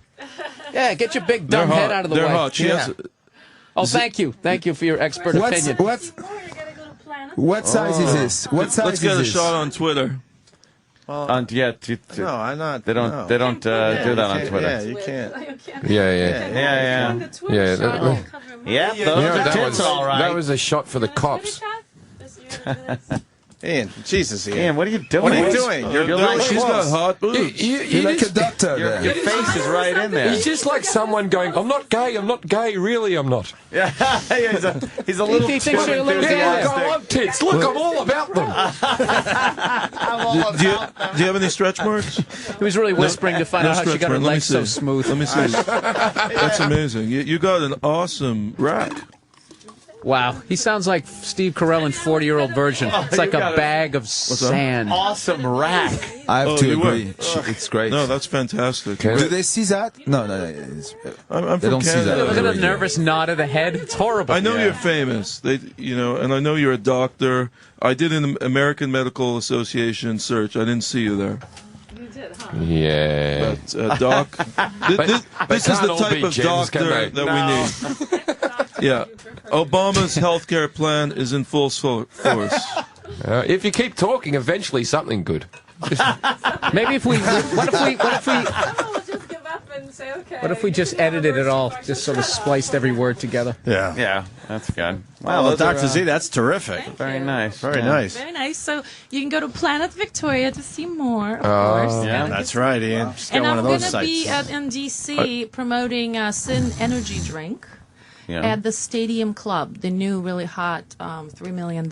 Yeah, get your big They're dumb head hot. out of the They're way. hot. She has, Oh, thank you. Thank you for your expert opinion. What size is this? What size let's get is a this? shot on Twitter. No, I'm not. They don't. no. They don't do that on Yeah, Twitter. you can't. Yeah. Yeah, those You know, are that tits, was all right. that was a shot for the cops. Ian, Jesus, Ian. Ian, what are you doing? What are you doing? You're like She's got hot boobs. You're like a doctor Your there. face is right in there. He's just like someone going, I'm not gay, really I'm not. Yeah, he's a little He too thinks you're a little Yeah, enthusiastic. look, I want tits. Look, I'm all about them. Do you have any stretch marks? He was really whispering to find out how she got her Let me legs so see. smooth. Let me see. That's amazing. You got an awesome rack. Wow, he sounds like Steve Carell in 40-year-old virgin. It's like a bag of sand. Awesome rack. I have Oh, to you agree. It's great. No, that's fantastic. Do they see that? No. It's, I'm they from don't see Canada. that. Look at the nervous nod of the head. It's horrible. I know you're famous. And I know you're a doctor. I did an American Medical Association search. I didn't see you there. You did, huh? Yeah. But, Doc, this is can't the all type be of gems, can doctor they? that we need. Yeah. Obama's health care plan is in full force. If you keep talking, eventually something good. Maybe if we. What if we? We'll just give up and say okay. What if we just edited it all, just sort of spliced every word together? Yeah. Yeah, that's good. Well, Dr. Z, that's terrific. Very nice. Very nice. Very nice. So you can go to Planet Victoria to see more, of course. Yeah, that's right, Ian. Just get And one I'm of going those to be sites. in D.C. promoting Sin Energy Drink. Yeah. At the Stadium Club, the new really hot $3 million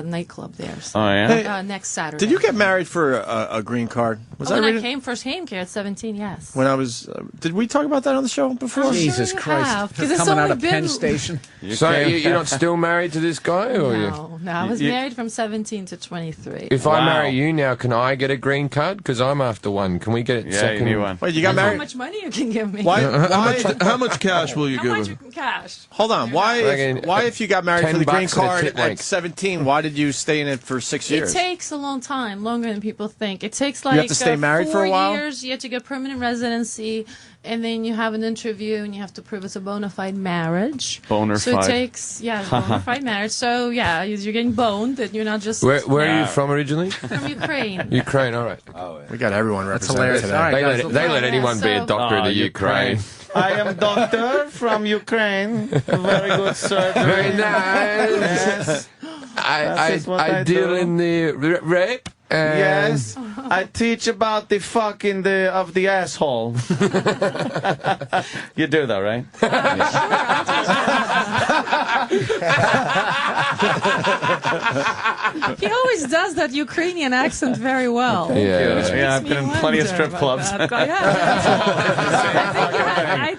nightclub there. So, Oh, yeah? Hey, next Saturday. Did you get married for a green card? Was when that I came first came here at 17, yes. When I was, did we talk about that on the show before? I'm Jesus sure you Christ. have, 'cause Coming it's out only of Penn been- Station. So you're not still married to this guy? Or No, I was married from 17 to 23. If I marry you now, can I get a green card? Because I'm after one. Can we get it second? you need one. Wait, you got That's married? how much money you can give me. How much cash will you How give much her? cash? Hold on. Why, if you got married for the green card at 17, why did you stay in it for 6 years? It takes a long time, longer than people think. It takes like You have to stay married for a while? 4 years. You have to get permanent residency, and then you have an interview, and you have to prove it's a bona fide marriage. Bona So it fide. takes, bona fide marriage. So yeah, you're getting boned, and you're not just Where are you from originally? from Ukraine. Ukraine, all right. We got everyone represented hilarious. today. All right, They let anyone be a doctor in the Ukraine. I am doctor from Ukraine. Very good surgery. Very nice. Yes. I deal in the rape. And Yes, I teach about the fucking of the asshole. You do though, right? He always does that Ukrainian accent very well. Yeah, I've been in plenty of strip clubs. I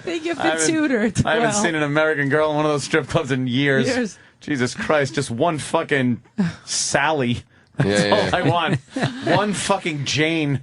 think you've been tutored. I haven't well. seen an American girl in one of those strip clubs in years. Jesus Christ, just one fucking Sally. That's all I want. One fucking Jane.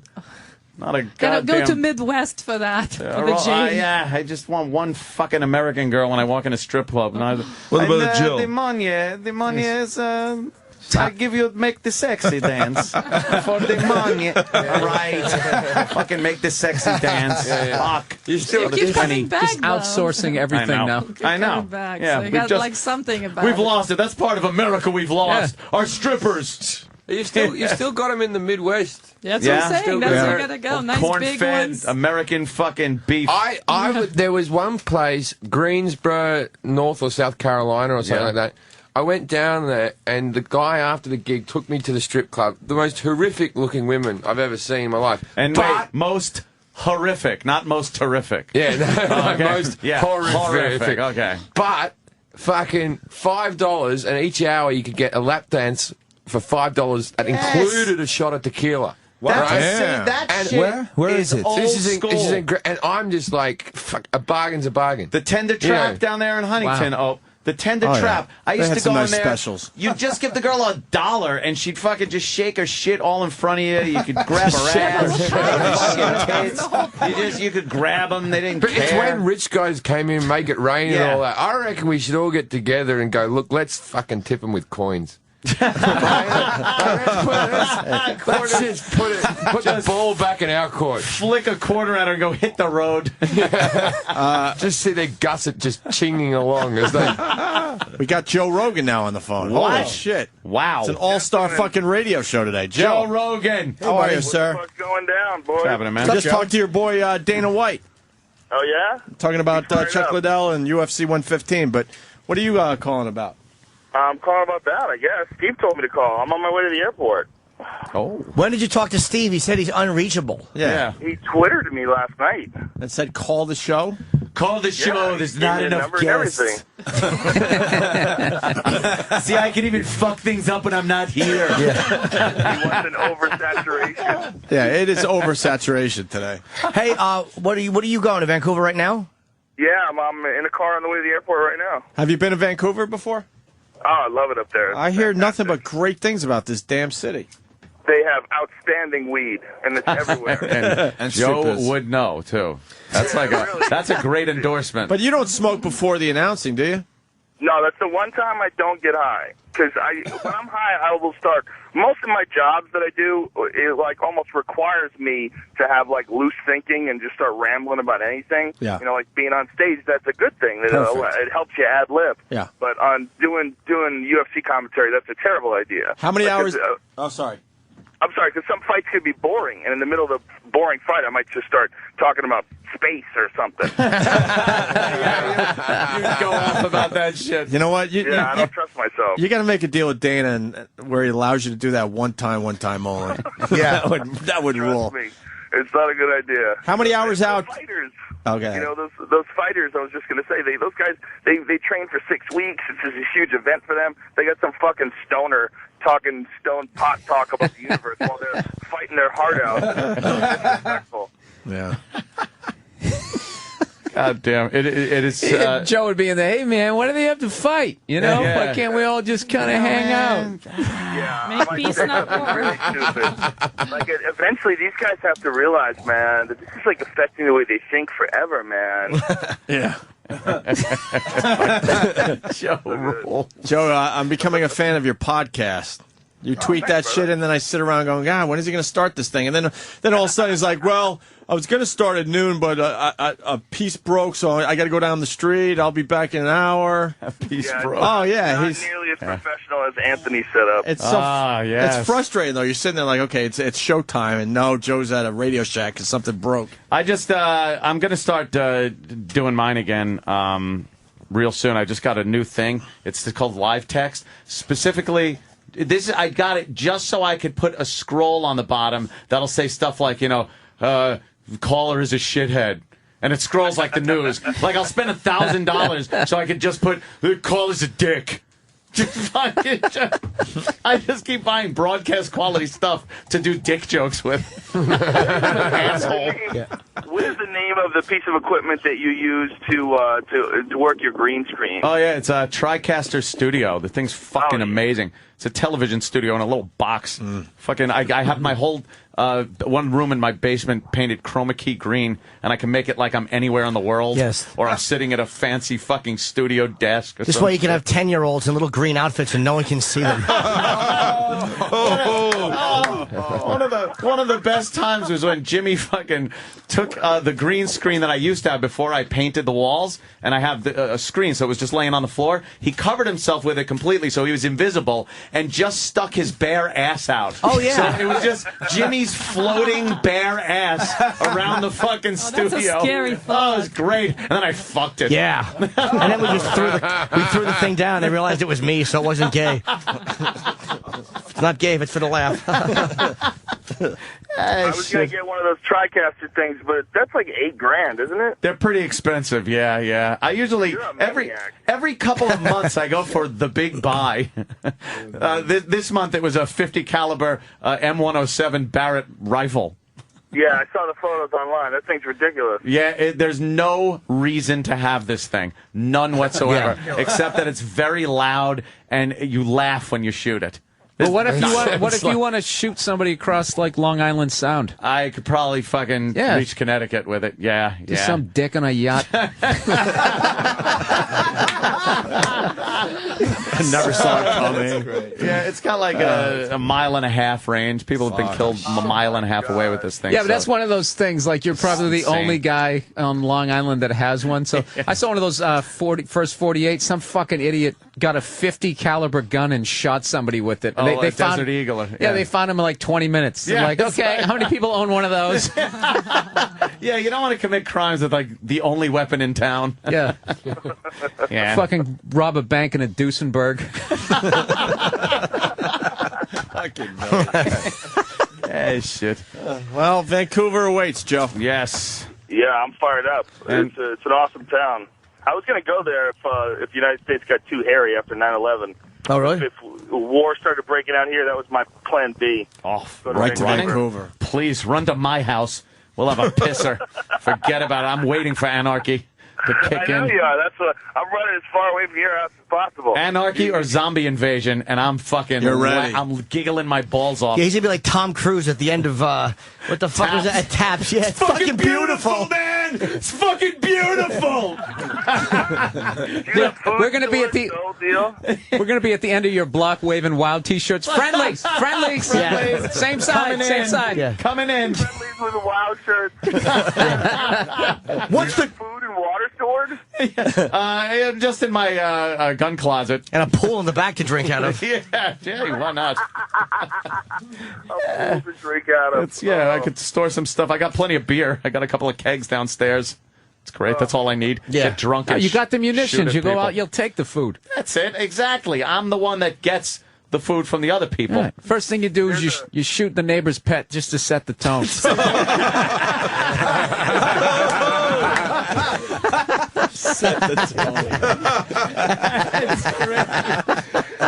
Not a goddamn... Gotta go to Midwest for that. For the Jane. Yeah, I just want one fucking American girl when I walk in a strip club. What about a Jill? The money is... I make the sexy dance for the money. All right, fucking make the sexy dance. Fuck. You keep coming back, Just outsourcing everything now. I know. Back, Yeah, so you got like something about we've it. lost it. That's part of America we've lost. Our strippers. You still got them in the Midwest. That's what I'm saying. That's where you gotta go. Nice big Corn-fed ones. American fucking beef. There was one place, Greensboro, North or South Carolina or something like that. I went down there, and the guy after the gig took me to the strip club. The most horrific-looking women I've ever seen in my life. And most horrific, not most terrific. Yeah, most horrific. Okay. But fucking $5, and each hour you could get a lap dance for $5 that included a shot of tequila. Where is it? This is and I'm just like, fuck, a bargain's a bargain. The Tender Trap down there in Huntington. Wow. The Tender Trap. I used to go in there. Specials. You'd just give the girl $1 and she'd fucking just shake her shit all in front of you. You could grab her ass. You could grab them. They didn't care. It's when rich guys came in, make it rain and all that. I reckon we should all get together and go, look, let's fucking tip them with coins. Let's just put the ball back in our court. Flick a quarter at her and go hit the road. Just see their gusset just chinging along as they... We got Joe Rogan now on the phone. What? Holy shit. Wow. It's an all-star fucking radio show today. Joe Rogan. How are you, sir? What's going down, boy? What's happening, man? Just talked to your boy Dana White. Oh, yeah? Talking about Chuck Liddell and UFC 115, but what are you calling about? I'm calling about that, I guess. Steve told me to call. I'm on my way to the airport. Oh. When did you talk to Steve? He said he's unreachable. Yeah. He Twittered me last night. And said call the show? Call the show. There's not enough guests. See, I can even fuck things up when I'm not here. He wants an oversaturation. Yeah, it is oversaturation today. Hey, what are you going to Vancouver right now? Yeah, I'm in a car on the way to the airport right now. Have you been to Vancouver before? Oh, I love it up there. I hear nothing but great things about this damn city. They have outstanding weed, and it's everywhere. and Joe would know, too. That's like that's a great endorsement. But you don't smoke before the announcing, do you? No, that's the one time I don't get high. Because when I'm high, I will start. Most of my jobs that I do, it like almost requires me to have like loose thinking and just start rambling about anything. Yeah. You know, like being on stage, that's a good thing. It helps you ad lib. Yeah. But on doing UFC commentary, that's a terrible idea. How many hours? Oh, sorry. I'm sorry, because some fights could be boring, and in the middle of the boring fight, I might just start talking about space or something. You go off about that shit. You know what? I don't trust myself. You got to make a deal with Dana where he allows you to do that one time only. Yeah, that would rule. Me. It's not a good idea. How many hours out? Fighters. Okay. You know, those fighters, I was just going to say, those guys, they train for 6 weeks. It's just a huge event for them. They got some fucking stoner talking stone pot talk about the universe while they're fighting their heart out. Disrespectful. Yeah. God damn. It is. Joe would be in there, hey, man, why do they have to fight? You know? Yeah. Why can't we all just kind of hang out? Yeah. Make peace, not war. Really stupid. Like, eventually, these guys have to realize, man, that this is, like, affecting the way they think forever, man. Yeah. Joe, I'm becoming a fan of your podcast. You tweet that shit, and then I sit around going, God, when is he going to start this thing? And then all of a sudden he's like, well, I was going to start at noon, but a piece broke, so I got to go down the street. I'll be back in an hour. A piece broke. Oh, yeah. Not nearly as professional as Anthony set up. It's so yes. It's frustrating, though. You're sitting there like, okay, it's showtime, and no, Joe's at a Radio Shack because something broke. I'm going to start doing mine again real soon. I just got a new thing. It's called live text. Specifically, I got it just so I could put a scroll on the bottom that'll say stuff like, caller is a shithead. And it scrolls like the news. Like, I'll spend $1,000 so I could just put, the caller's a dick. I just keep buying broadcast quality stuff to do dick jokes with. Asshole. Yeah. What is the name of the piece of equipment that you use to work your green screen? Oh, yeah, it's a TriCaster Studio. The thing's fucking amazing. It's a television studio in a little box. Fucking, I have my whole one room in my basement painted chroma key green, and I can make it like I'm anywhere in the world. Yes. Or I'm sitting at a fancy fucking studio desk. This way you can have 10-year-olds in little green outfits and no one can see them. One of the best times was when Jimmy fucking took the green screen that I used to have before I painted the walls, and I have a screen, so it was just laying on the floor. He covered himself with it completely, so he was invisible, and just stuck his bare ass out. Oh, yeah. So it was just Jimmy's floating bare ass around the fucking studio. That's a scary thought. Oh, it was great. And then I fucked it. Yeah. And then we just threw the thing down. They realized it was me, so it wasn't gay. It's not gay if it's for the laugh. I was going to get one of those TriCaster things, but that's like $8,000, isn't it? They're pretty expensive, yeah. I usually every couple of months I go for the big buy. This month it was a 50 caliber M107 Barrett rifle. Yeah, I saw the photos online. That thing's ridiculous. Yeah, there's no reason to have this thing, none whatsoever, except that it's very loud and you laugh when you shoot it. But what if you want to shoot somebody across like Long Island Sound? I could probably fucking reach Connecticut with it. Yeah, Just some dick on a yacht. I never saw it coming. Yeah, it's got like a mile and a half range. People have been killed a mile and a half away with this thing. Yeah, but that's one of those things. Like, you're probably the only guy on Long Island that has one. So I saw one of those first 48. Some fucking idiot got a 50 caliber gun and shot somebody with it. They found Desert Eagle. Yeah, they found him in like 20 minutes. Yeah, like, okay, how many people own one of those? Yeah, you don't want to commit crimes with like the only weapon in town. Yeah. Yeah. Fucking rob a bank in a Duesenberg. Hey, shit. Well, Vancouver awaits, Joe. Yes. Yeah, I'm fired up. And It's an awesome town. I was going to go there if the United States got too hairy after 9/11. Oh, really? If war started breaking out here, that was my plan B. Oh, right to Vancouver. Please, run to my house. We'll have a pisser. Forget about it. I'm waiting for anarchy to kick I know in. you are. That's what I'm running as far away from your house as possible. Anarchy or zombie invasion, and I'm fucking. You're ready. I'm giggling my balls off. Yeah, he's gonna be like Tom Cruise at the end of what the fuck was that? At Taps. Yeah, it's fucking beautiful, man. It's fucking beautiful. We're gonna be at the. We're gonna be at the end of your block waving wild T-shirts. Friendlies. Yeah. Same side. Same side. Yeah. Coming in. Friendlies with a wild shirt. What's the food and water stored? Just in my gun closet. and a pool in the back to drink out of? Yeah, why not? A pool to drink out of. I could store some stuff. I got plenty of beer. I got a couple of kegs downstairs. It's great. That's all I need. Get drunk. You got the shoot munitions. at You go people. out, you'll take the food. That's it. Exactly. I'm the one that gets the food from the other people. Right. First thing you do is you shoot the neighbor's pet just to set the tone. Set the tone.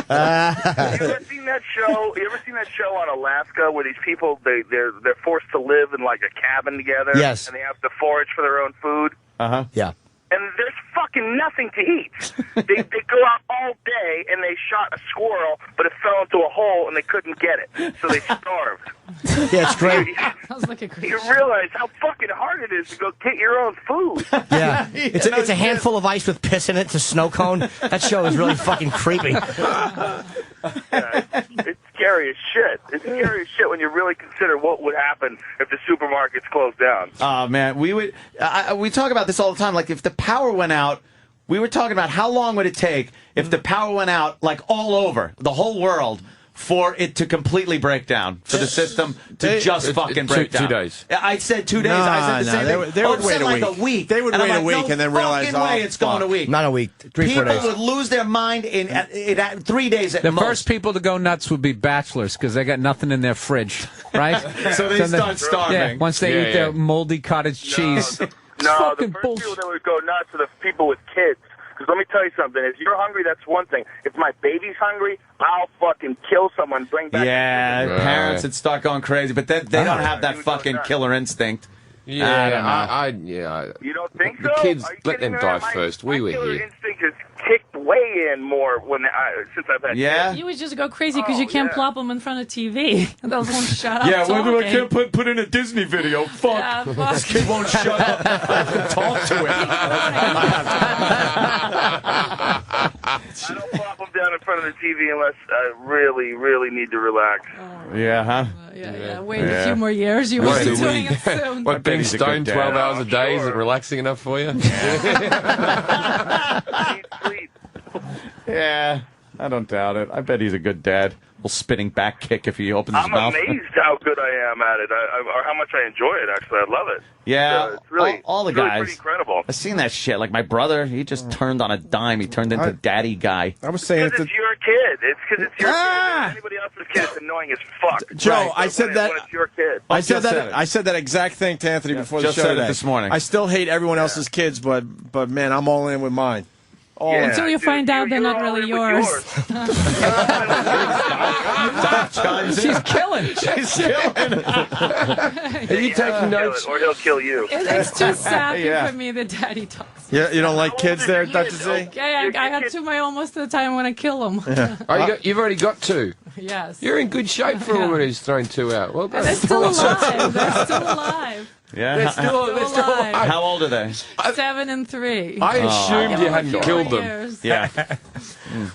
You ever seen that show? You ever seen that show on Alaska where these people they're forced to live in like a cabin together? Yes. And they have to forage for their own food. Yeah. And there's fucking nothing to eat. They go out all day and they shot a squirrel, but it fell into a hole and they couldn't get it, so they starved. Yeah, it's great. Sounds like a great You realize how fucking hard it is to go get your own food. Yeah. It's a handful of ice with piss in it. It's a snow cone. That show is really fucking creepy. Yeah, it's scary as shit. It's scary as shit when you really consider what would happen if the supermarkets closed down. Oh man, we talk about this all the time. Like if the power went out, we were talking about how long would it take if the power went out, like all over the whole world, for it to completely break down, for the system to just fucking break down. 2 days. I said 2 days. I said the same thing. They would wait like a week. a week. They would and wait I'm a like, week no and then realize, fucking way it's going a week. Not a week. 3-4 People days. would lose their mind in 3 days at The most. first people to go nuts would be bachelors because they got nothing in their fridge, right? So they start starving. Yeah, once they eat their moldy cottage cheese. No, the Fucking first bullshit. people that would go nuts are the people with kids. Because let me tell you something. If you're hungry, that's one thing. If my baby's hungry, I'll fucking kill someone, bring back... Yeah, parents would start going crazy, but they don't have that fucking killer instinct. Yeah, You don't think The so? kids, Are you let kidding them me? die My first. We were killer here. instinct has kicked way in more since I've had kids. You would just go crazy because you can't plop them in front of TV. Those won't shut up. Yeah, when I talking. can't put in a Disney video. Fuck. Yeah, fuck. This kid won't shut up. I have to talk to him. I don't plop them down in front of the TV unless I really, really need to relax. Yeah, huh? Yeah. Wait a few more years. You will What, be do doing it soon. What, being he's a good stoned dad. 12 hours a day, is it relaxing enough for you? Sleep. Yeah, I don't doubt it. I bet he's a good dad. Little spinning back kick if he opens his I'm mouth. amazed how good I am at it, or how much I enjoy it, actually. I love it. Yeah, It's really, all the it's really guys. pretty incredible. I've seen that shit. Like my brother, he just turned on a dime. He turned into daddy guy. I was saying Because it's your kid. It's because it's your kid. Anybody else's kid is annoying as fuck. Joe, Right. I said that. When it's your kid. I said Just that. said it. I said that exact thing to Anthony before the just show said it today. this morning. I still hate everyone else's kids, but man, I'm all in with mine. Yeah, Until you find out they're not you're all really in with yours. She's killing. She's killing. Are you taking notes? Or he'll kill you. It's too sappy Yeah. for me that daddy talks. Yeah, you don't like kids there, Dr. Z? Okay, I got two my almost to the time when I kill them. Oh, you've already got 2. Yes. You're in good shape for a woman who's thrown 2 out. Well done. And they're still alive. They're still alive. Yeah. They're still alive. How old are they? 7 and 3. I assumed you hadn't Few killed them. years. Yeah.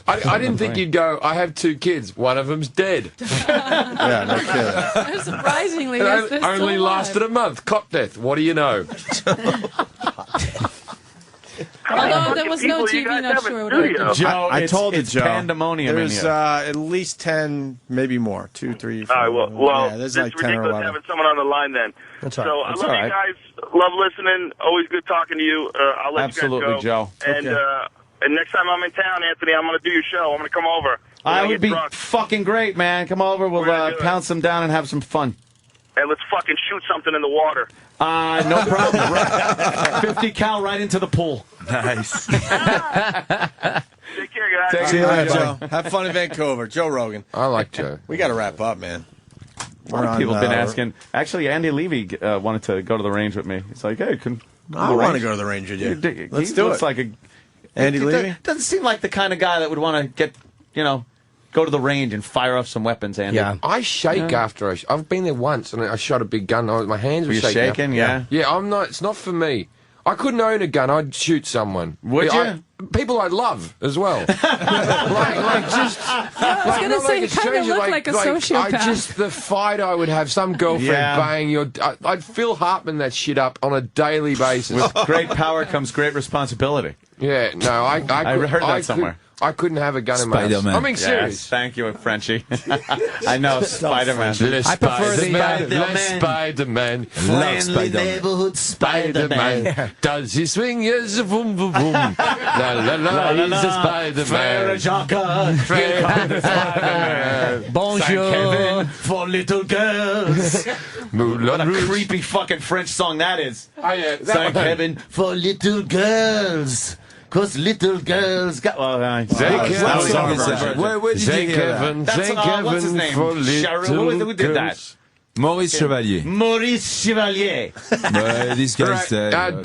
I didn't think you'd go, I have 2 kids. One of them's dead. Yeah, no kidding. Surprisingly, It yes, they're still only alive. lasted a month. Cop death. What do you know? Although there was no People you TV, guys not have in sure what I studio. did. Joe, I told you, it's Joe. pandemonium There's in here. at least 10, maybe more. 2, 3, 4. All right, well, yeah, there's it's like 10 or ridiculous 11. having someone on the line then. That's all So right. I That's love all you right. guys. Love listening. Always good talking to you. I'll let Absolutely, you guys go. Joe. And next time I'm in town, Anthony, I'm going to do your show. I'm going to come over. I We're would gonna be get drunk, fucking great, man. Come over. We'll We're gonna do it. pound some down and have some fun. and let's fucking shoot something in the water. No problem. 50 cal right into the pool. Nice. Take care, guys. See you later, Joe. Have fun in Vancouver. Joe Rogan. I like Joe. We got to wrap up, man. A lot of people have been asking. Actually, Andy Levy wanted to go to the range with me. He's like, hey, I want to go to the range with you. Let's he do looks it. like a Andy Levy? Doesn't seem like the kind of guy that would want to get, go to the range and fire off some weapons, Andy. Yeah. I shake after I've been there once and I shot a big gun. My hands were Were you shaking. shaking? Yeah. Yeah, I'm not. It's not for me. I couldn't own a gun. I'd shoot someone. Would Yeah, you? People I love as well. like just. I was going to not say, a you kind of stranger, look like a sociopath. The fight I would have, some girlfriend Yeah. bang I'd Phil Hartman that shit up on a daily basis. With great power comes great responsibility. Yeah, no, I I heard that somewhere. I couldn't have a gun in my house. Spider-Man. I'm being serious. Yes, thank you, Frenchie. I know, Spider-Man. I prefer the Spider-Man. Love Spider-Man. neighborhood Spider-Man. Does he swing? Yes, boom, boom, boom. La, la, la, he's a Spider-Man. Spider-Man. Bonjour. Kevin for little girls. Moulin What a Rouge. creepy fucking French song that is. Oh, yeah. Saint Kevin for little girls. Cause little girls got. Well, What song is that? Where did you hear that? That's what's his name? Who did that? Maurice Chevalier. Maurice Chevalier. This guy's... Gerard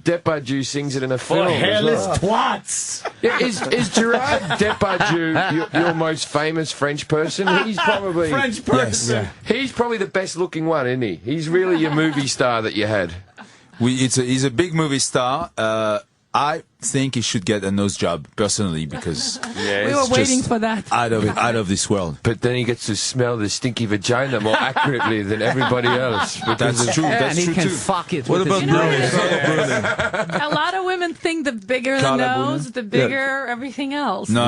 Depardieu sings it in a For film. hairless twats. Yeah, is Gerard Depardieu your most famous French person? He's probably French person. Yes. He's probably the best looking one, isn't he? He's really your movie star that you had. He's a big movie star. I think he should get a nose job personally because We were waiting for that. out of this world. But then he gets to smell the stinky vagina more accurately than everybody else. But That's true. And That's he true can too. fuck it What with about his Bruni? nose. A lot of women think the bigger the Carla nose, the bigger everything else. No.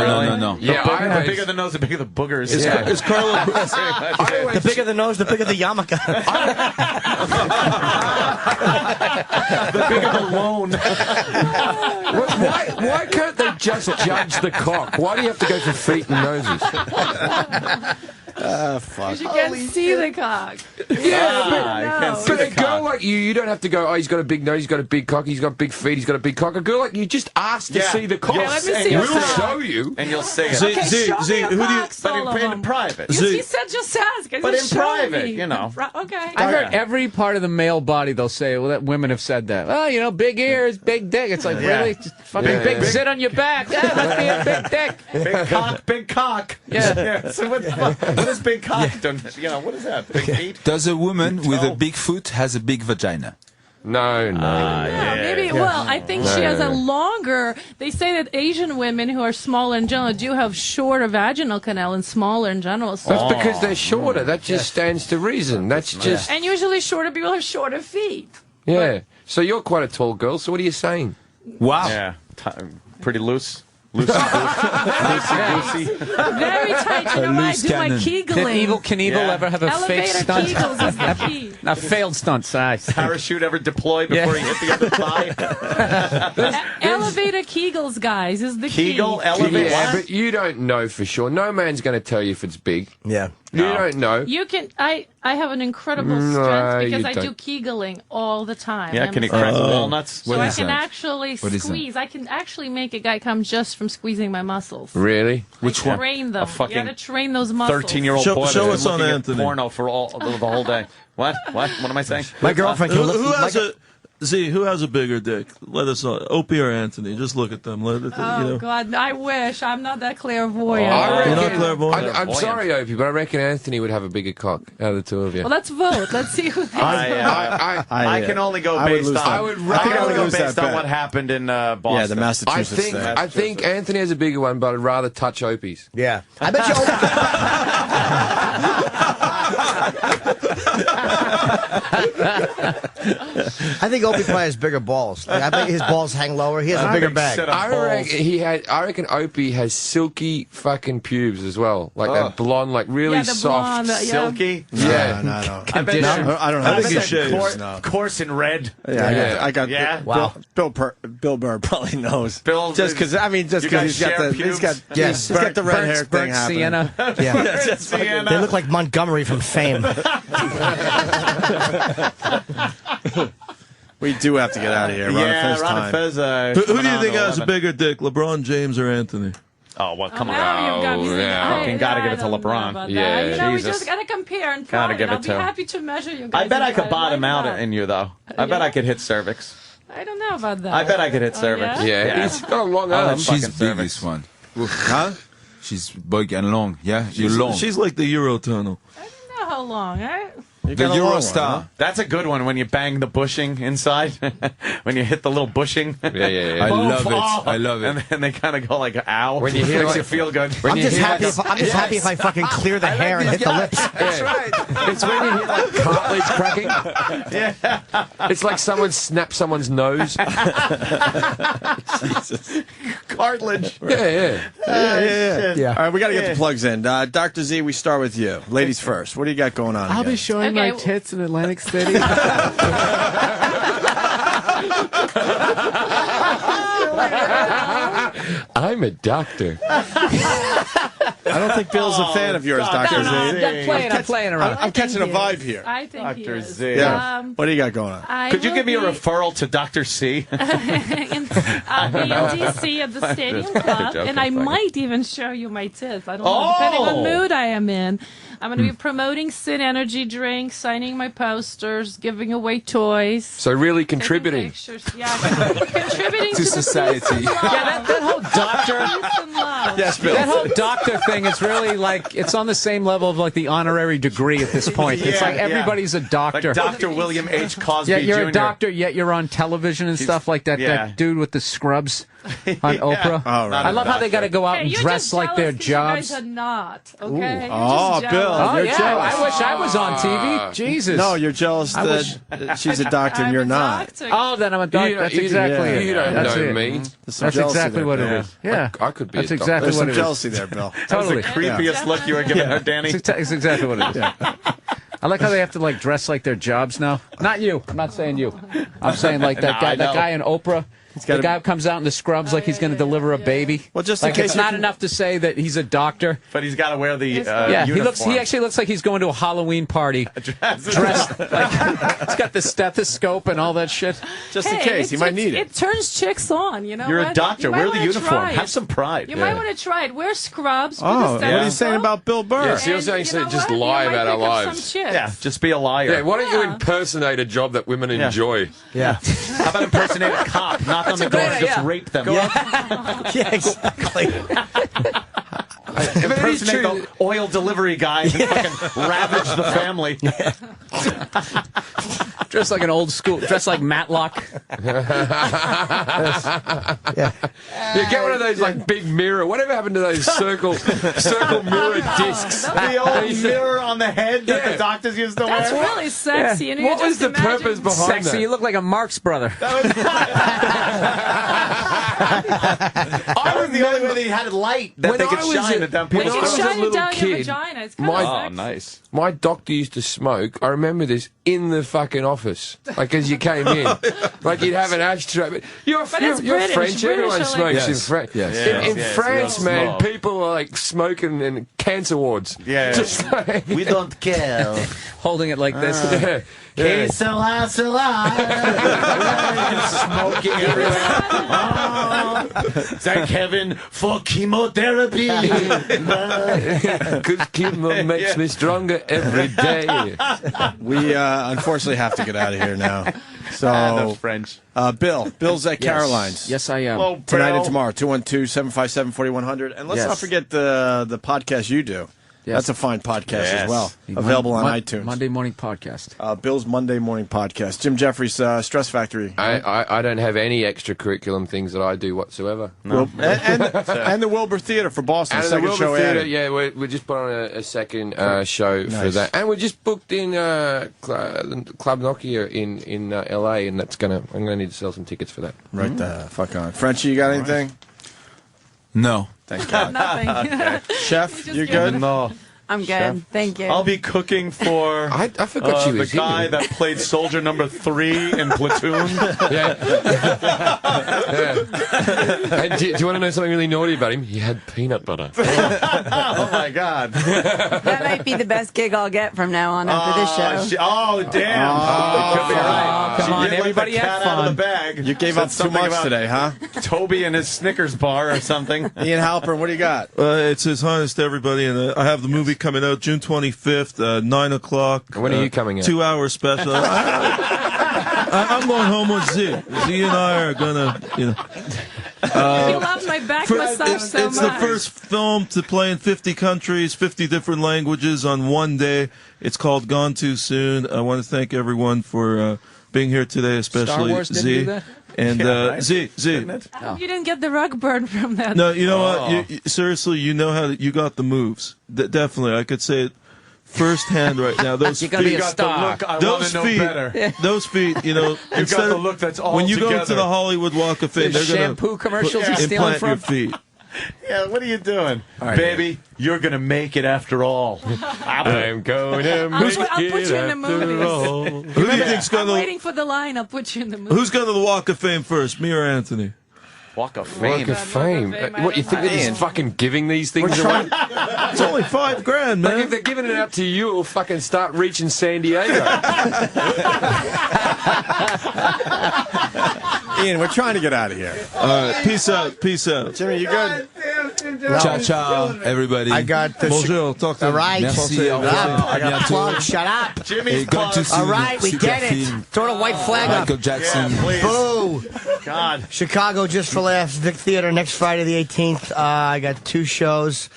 yeah, The bigger the nose, the bigger the boogers. Is Carla? The bigger the nose, the bigger the yarmulke. The bigger the loan. Why can't they just judge the cock? Why do you have to go for feet and noses? Because you can't see the cock. But a girl like you don't have to go, oh, he's got a big nose, he's got a big cock, he's got big feet, he's got a big cock. A girl like you just asked to see the cock. Yeah, let me see your We'll cock. show you. And you'll see it. Z, Okay, Z, show Z, me your who do you? cocks, all of But in them. private. You said just ask. I But said in show private, me. you know. Okay. I heard every part of the male body they'll say, well, that women have said that. Oh, you know, big ears, big dick. It's like, really? Just fucking big zit on your back. Yeah, must be a big dick. Big cock. Yeah. So what is big cock? You know, what is that? Big feet? Does a woman with a big foot has a big vagina? No. Maybe. Well, I think she has a longer. They say that Asian women who are smaller in general do have shorter vaginal canal and smaller in general. So. That's because they're shorter. That just stands to reason. That's just... And usually shorter people have shorter feet. Yeah. So you're quite a tall girl, so what are you saying? Wow. Yeah. Pretty loose. Loosey. Very tight. You know what? I do my Kegling. Did Evel Knievel ever have a fake Elevator stunt? Kegels is the key. A failed stunt, size. Parachute ever deployed before he hit the other thigh? Elevator Kegels, guys, is the Kegel, key. elevator. Yeah, but you don't know for sure. No man's going to tell you if it's big. Yeah. You don't know. You can. I have an incredible No, strength because you I do don't. Kegling all the time. Yeah, can he crack walnuts? So I can actually What is that? squeeze. I can actually make a guy come just from squeezing my muscles. Really? Which I one? train them. A fucking You got to train those muscles. 13-year-old Show- boy show that's us been on looking at Anthony. porno for the whole day. What? What am I saying? My girlfriend can Who has a? Z, who has a bigger dick? Let us know. Opie or Anthony? Just look at them. Oh, God, I wish. I'm not that clairvoyant. You're not clairvoyant. I'm sorry, Opie, but I reckon Anthony would have a bigger cock out of the two of you. Well, let's vote. Let's see who thinks. I can only go based on. I would only go based on what happened in Boston. Yeah, the Massachusetts thing. I think Anthony has a bigger one, but I'd rather touch Opie's. Yeah. I bet you. I think Opie probably has bigger balls. Like, I bet his balls hang lower. He has a bigger bag. I reckon Opie has silky fucking pubes as well, like that blonde, like really the soft, blonde, silky. Yeah. No. I bet I don't know. I think he shaves. Coarse and red. Yeah, I got. Yeah. Wow. Bill Burr probably knows. Bill, Just because you guys he's got share he's got pubes? he's got the red hair thing Burnt happening. Sienna. Yeah. They look like Montgomery from Fame. We do have to get out of here. Ron Fez. Who do you think has a bigger dick, LeBron James or Anthony? Oh, well, come Now you've got me thinking, Fucking gotta give it to I don't know LeBron. about Yeah, that. You know, we Jesus. just got to compare and Gotta find. give I'll it be to him. happy to measure you guys. I bet I could if bottom like out that. in you, though. I bet I could hit cervix. I don't know about that. I bet I could hit cervix. Yeah, he's got a long I'll arm. have She's fucking big, cervix. this one. Huh? She's big and long. Yeah, you're long. She's like the Eurotunnel. I don't know how long. You The got a long one, Eurostar. huh? That's a good one when you bang the bushing inside. When you hit the little bushing. Yeah. I love it. I love it. And then they kind of go like, ow. When you hear makes like- you feel good. when I'm you just hear happy. like- I'm just happy if I fucking clear the hair and hit the lips. That's right. It's when you hear like cartilage cracking. Yeah. It's like someone snapped someone's nose. Jesus. Cartilage. Yeah. All right, we got to get the plugs in. Dr. Z, we start with you. Ladies first. What do you got going on? I'll again? be showing my tits in Atlantic City. I'm a doctor. I don't think Bill's a fan of yours, Dr. Z. I'm playing around. I'm catching a vibe here. I think he Dr. is. Z. Yeah. What do you got going on? I Could you will give me a be- referral to Dr. C? I'll be in DC at the Stadium Club, and I might even show you my tits. I don't know, depending on mood I am in. I'm going to be promoting Sin Energy drinks, signing my posters, giving away toys. So really taking contributing. pictures. Yeah, contributing To the society. peace and love. Yeah, that whole doctor. Peace and love. Yes, Bill. That whole doctor thing is really like, it's on the same level of like the honorary degree at this point. It's like everybody's a doctor. Like Dr. William H. Cosby Yeah, you're Jr. a doctor, yet you're on television and stuff like that. yeah. That dude with the scrubs on Oprah. All right. I love how they got to go out Hey, and you're dress just like their jealous 'cause you guys jobs. are not, okay? You're Oh, just Bill, jealous. Oh you're yeah, jealous. I wish I was on TV. Jesus. No, you're jealous that she's a doctor and I'm you're a not. doctor. Oh, then I'm a doctor. That's exactly it. You don't That's know it. me. There's some That's jealousy exactly there, what Bill. it is. Yeah, I could be That's a doctor. exactly There's what some it is. jealousy there, Bill. Totally. That was the creepiest look you were giving her, Danny. It's exactly what it is. I like how they have to like dress like their jobs now. Not you. I'm not saying you. I'm saying like that No, guy. I That know. guy in Oprah. The guy who comes out in the scrubs like he's going to deliver a baby. Well, just in like case it's you not can- enough to say that he's a doctor. But he's got to wear the Yeah, uniform. he actually looks like he's going to a Halloween party. Dressed like he's got the stethoscope and all that shit. Just in case, he might need it. It turns chicks on, you know. You're what? a doctor. You might Wear the wanna uniform. try it. Have some pride. You might want to try it. Wear scrubs. with Oh, a what are you saying stethoscope. about Bill Burr? Yeah, so you're saying And you know just what? lie You might about our pick up lives. some chicks. Yeah, just be a liar. Yeah, why don't you Yeah. impersonate a job that women enjoy? Yeah. How about impersonate a cop? Knock on the door and just rape them. Yeah, exactly. Impersonate the oil delivery guy and fucking ravage the family. Dressed like an old school. Dressed like Matlock. Yeah, get one of those like big mirror. Whatever happened to those circle mirror discs? The old mirror on the head that the doctors used to That's wear. really sexy. Yeah. And you What was just the imagine- purpose behind Sexy. that? You look like a Marx brother. I was the only way they had light that When they could I was shine a- it down when You people's I can was a shine it little down your kid, vagina. It's kind of Oh, sexy. nice. My doctor used to smoke. I remember this in the fucking office, like as you came in, like you'd have an ashtray. But you're it's French. British. Everyone British are smokes like- in France. Yes. In Yes, France, we all man, smoke. people are like smoking in cancer wards. Yeah. Just like, We don't care. Holding it like this. yeah, yeah. Smoking everywhere. Thank heaven for chemotherapy. Good chemo makes me stronger every day. We unfortunately have to get out of here now. The So, French. Bill's at Caroline's. Yes, I am. Well, Tonight Bill. and tomorrow, 212-757-4100. And let's Yes. not forget the podcast you do. Yes. That's a fine podcast Yes. as well. Available on iTunes. Monday morning podcast. Bill's Monday Morning Podcast. Jim Jefferies, Stress Factory. I don't have any extracurriculum things that I do whatsoever. No. And the Wilbur Theater for Boston. And the second Wilbur show Theatre, added. yeah, we just put on a second show for Nice. that, and we just booked in Club Nokia in LA, and I'm gonna need to sell some tickets for that. Right the fuck on. Frenchie, you got anything? No. Thank God. Nothing. Chef, just you're give good? No. I'm good. Thank you. I'll be cooking for I forgot she the was guy here. that played soldier number 3 in Platoon. Yeah. And do you want to know something really naughty about him? He had peanut butter. Oh, my God. That might be the best gig I'll get from now on after this show. Oh, damn. Could be right. come She on, did let everybody the have cat out of fun. the bag. You gave Said up too something much about today, huh? Toby and his Snickers bar or something. Ian Halperin, what do you got? It's His Highness to everybody, and I have the movie coming out June 25th, 9 o'clock. When are you coming out? 2-hour special. I'm going home with Z. Z and I are gonna, You love my back massage so It's much. the first film to play in 50 countries, 50 different languages on one day. It's called Gone Too Soon. I want to thank everyone for being here today, especially Star Wars didn't Z. do that? And right. Z. You didn't get the rug burn from that. No, you know what? Seriously, you know how you got the moves. Definitely, I could say it firsthand right now. Those You're gonna be feet, a star. those feet, you know, You've got the look that's all when you go together. to the Hollywood Walk of Fame, The they're going shampoo commercials he's stealing implant from? your feet. Yeah, what are you doing? Baby, you're going to make it after all. I'm going to I'll make put you in the movies. Who do you think's going I'm to waiting for the line. I'll put you in the movie. Who's going to the Walk of Fame first, me or Anthony? Walk of Fame. Walk of Fame. Fame, What, you think they're just fucking giving these things away? It's only $5,000, Like, if man. they're giving it out to you, it'll fucking start reaching San Diego. Ian, we're trying to get out of here. All right, peace out. Jimmy, you good? Ciao, ciao, everybody. I got the. Bonjour, talk to All right. Merci, au revoir. I got a À plug. bientôt. Shut up. Jimmy's Et Gone Too plug. Soon. All right, we Super get it. film. Throw the white flag up. Michael Jackson. Boo. God. Chicago Just for Laughs, Vic Theater next Friday the 18th. I got 2 shows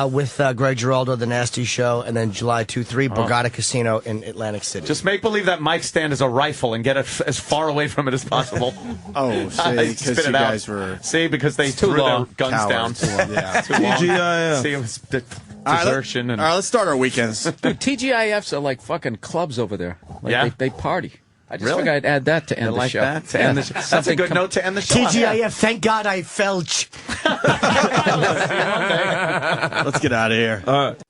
with Greg Giraldo, The Nasty Show, and then July 2-3, Borgata Casino in Atlantic City. Just make believe that mic stand is a rifle and get it as far away from it as possible. Oh, see, because Spit you it out. guys were See, because they Too threw long. their guns cowards. down. Yeah. Too long. TGIF. See, it was All desertion. right, let's start our weekends. Dude, TGIFs are like fucking clubs over there. Like Yeah? they party. I just Really? figured I'd add that to end You the like show. that? To end the show. That's a good note to end the show. TGIF, thank God I felch. Let's get out of here. All right.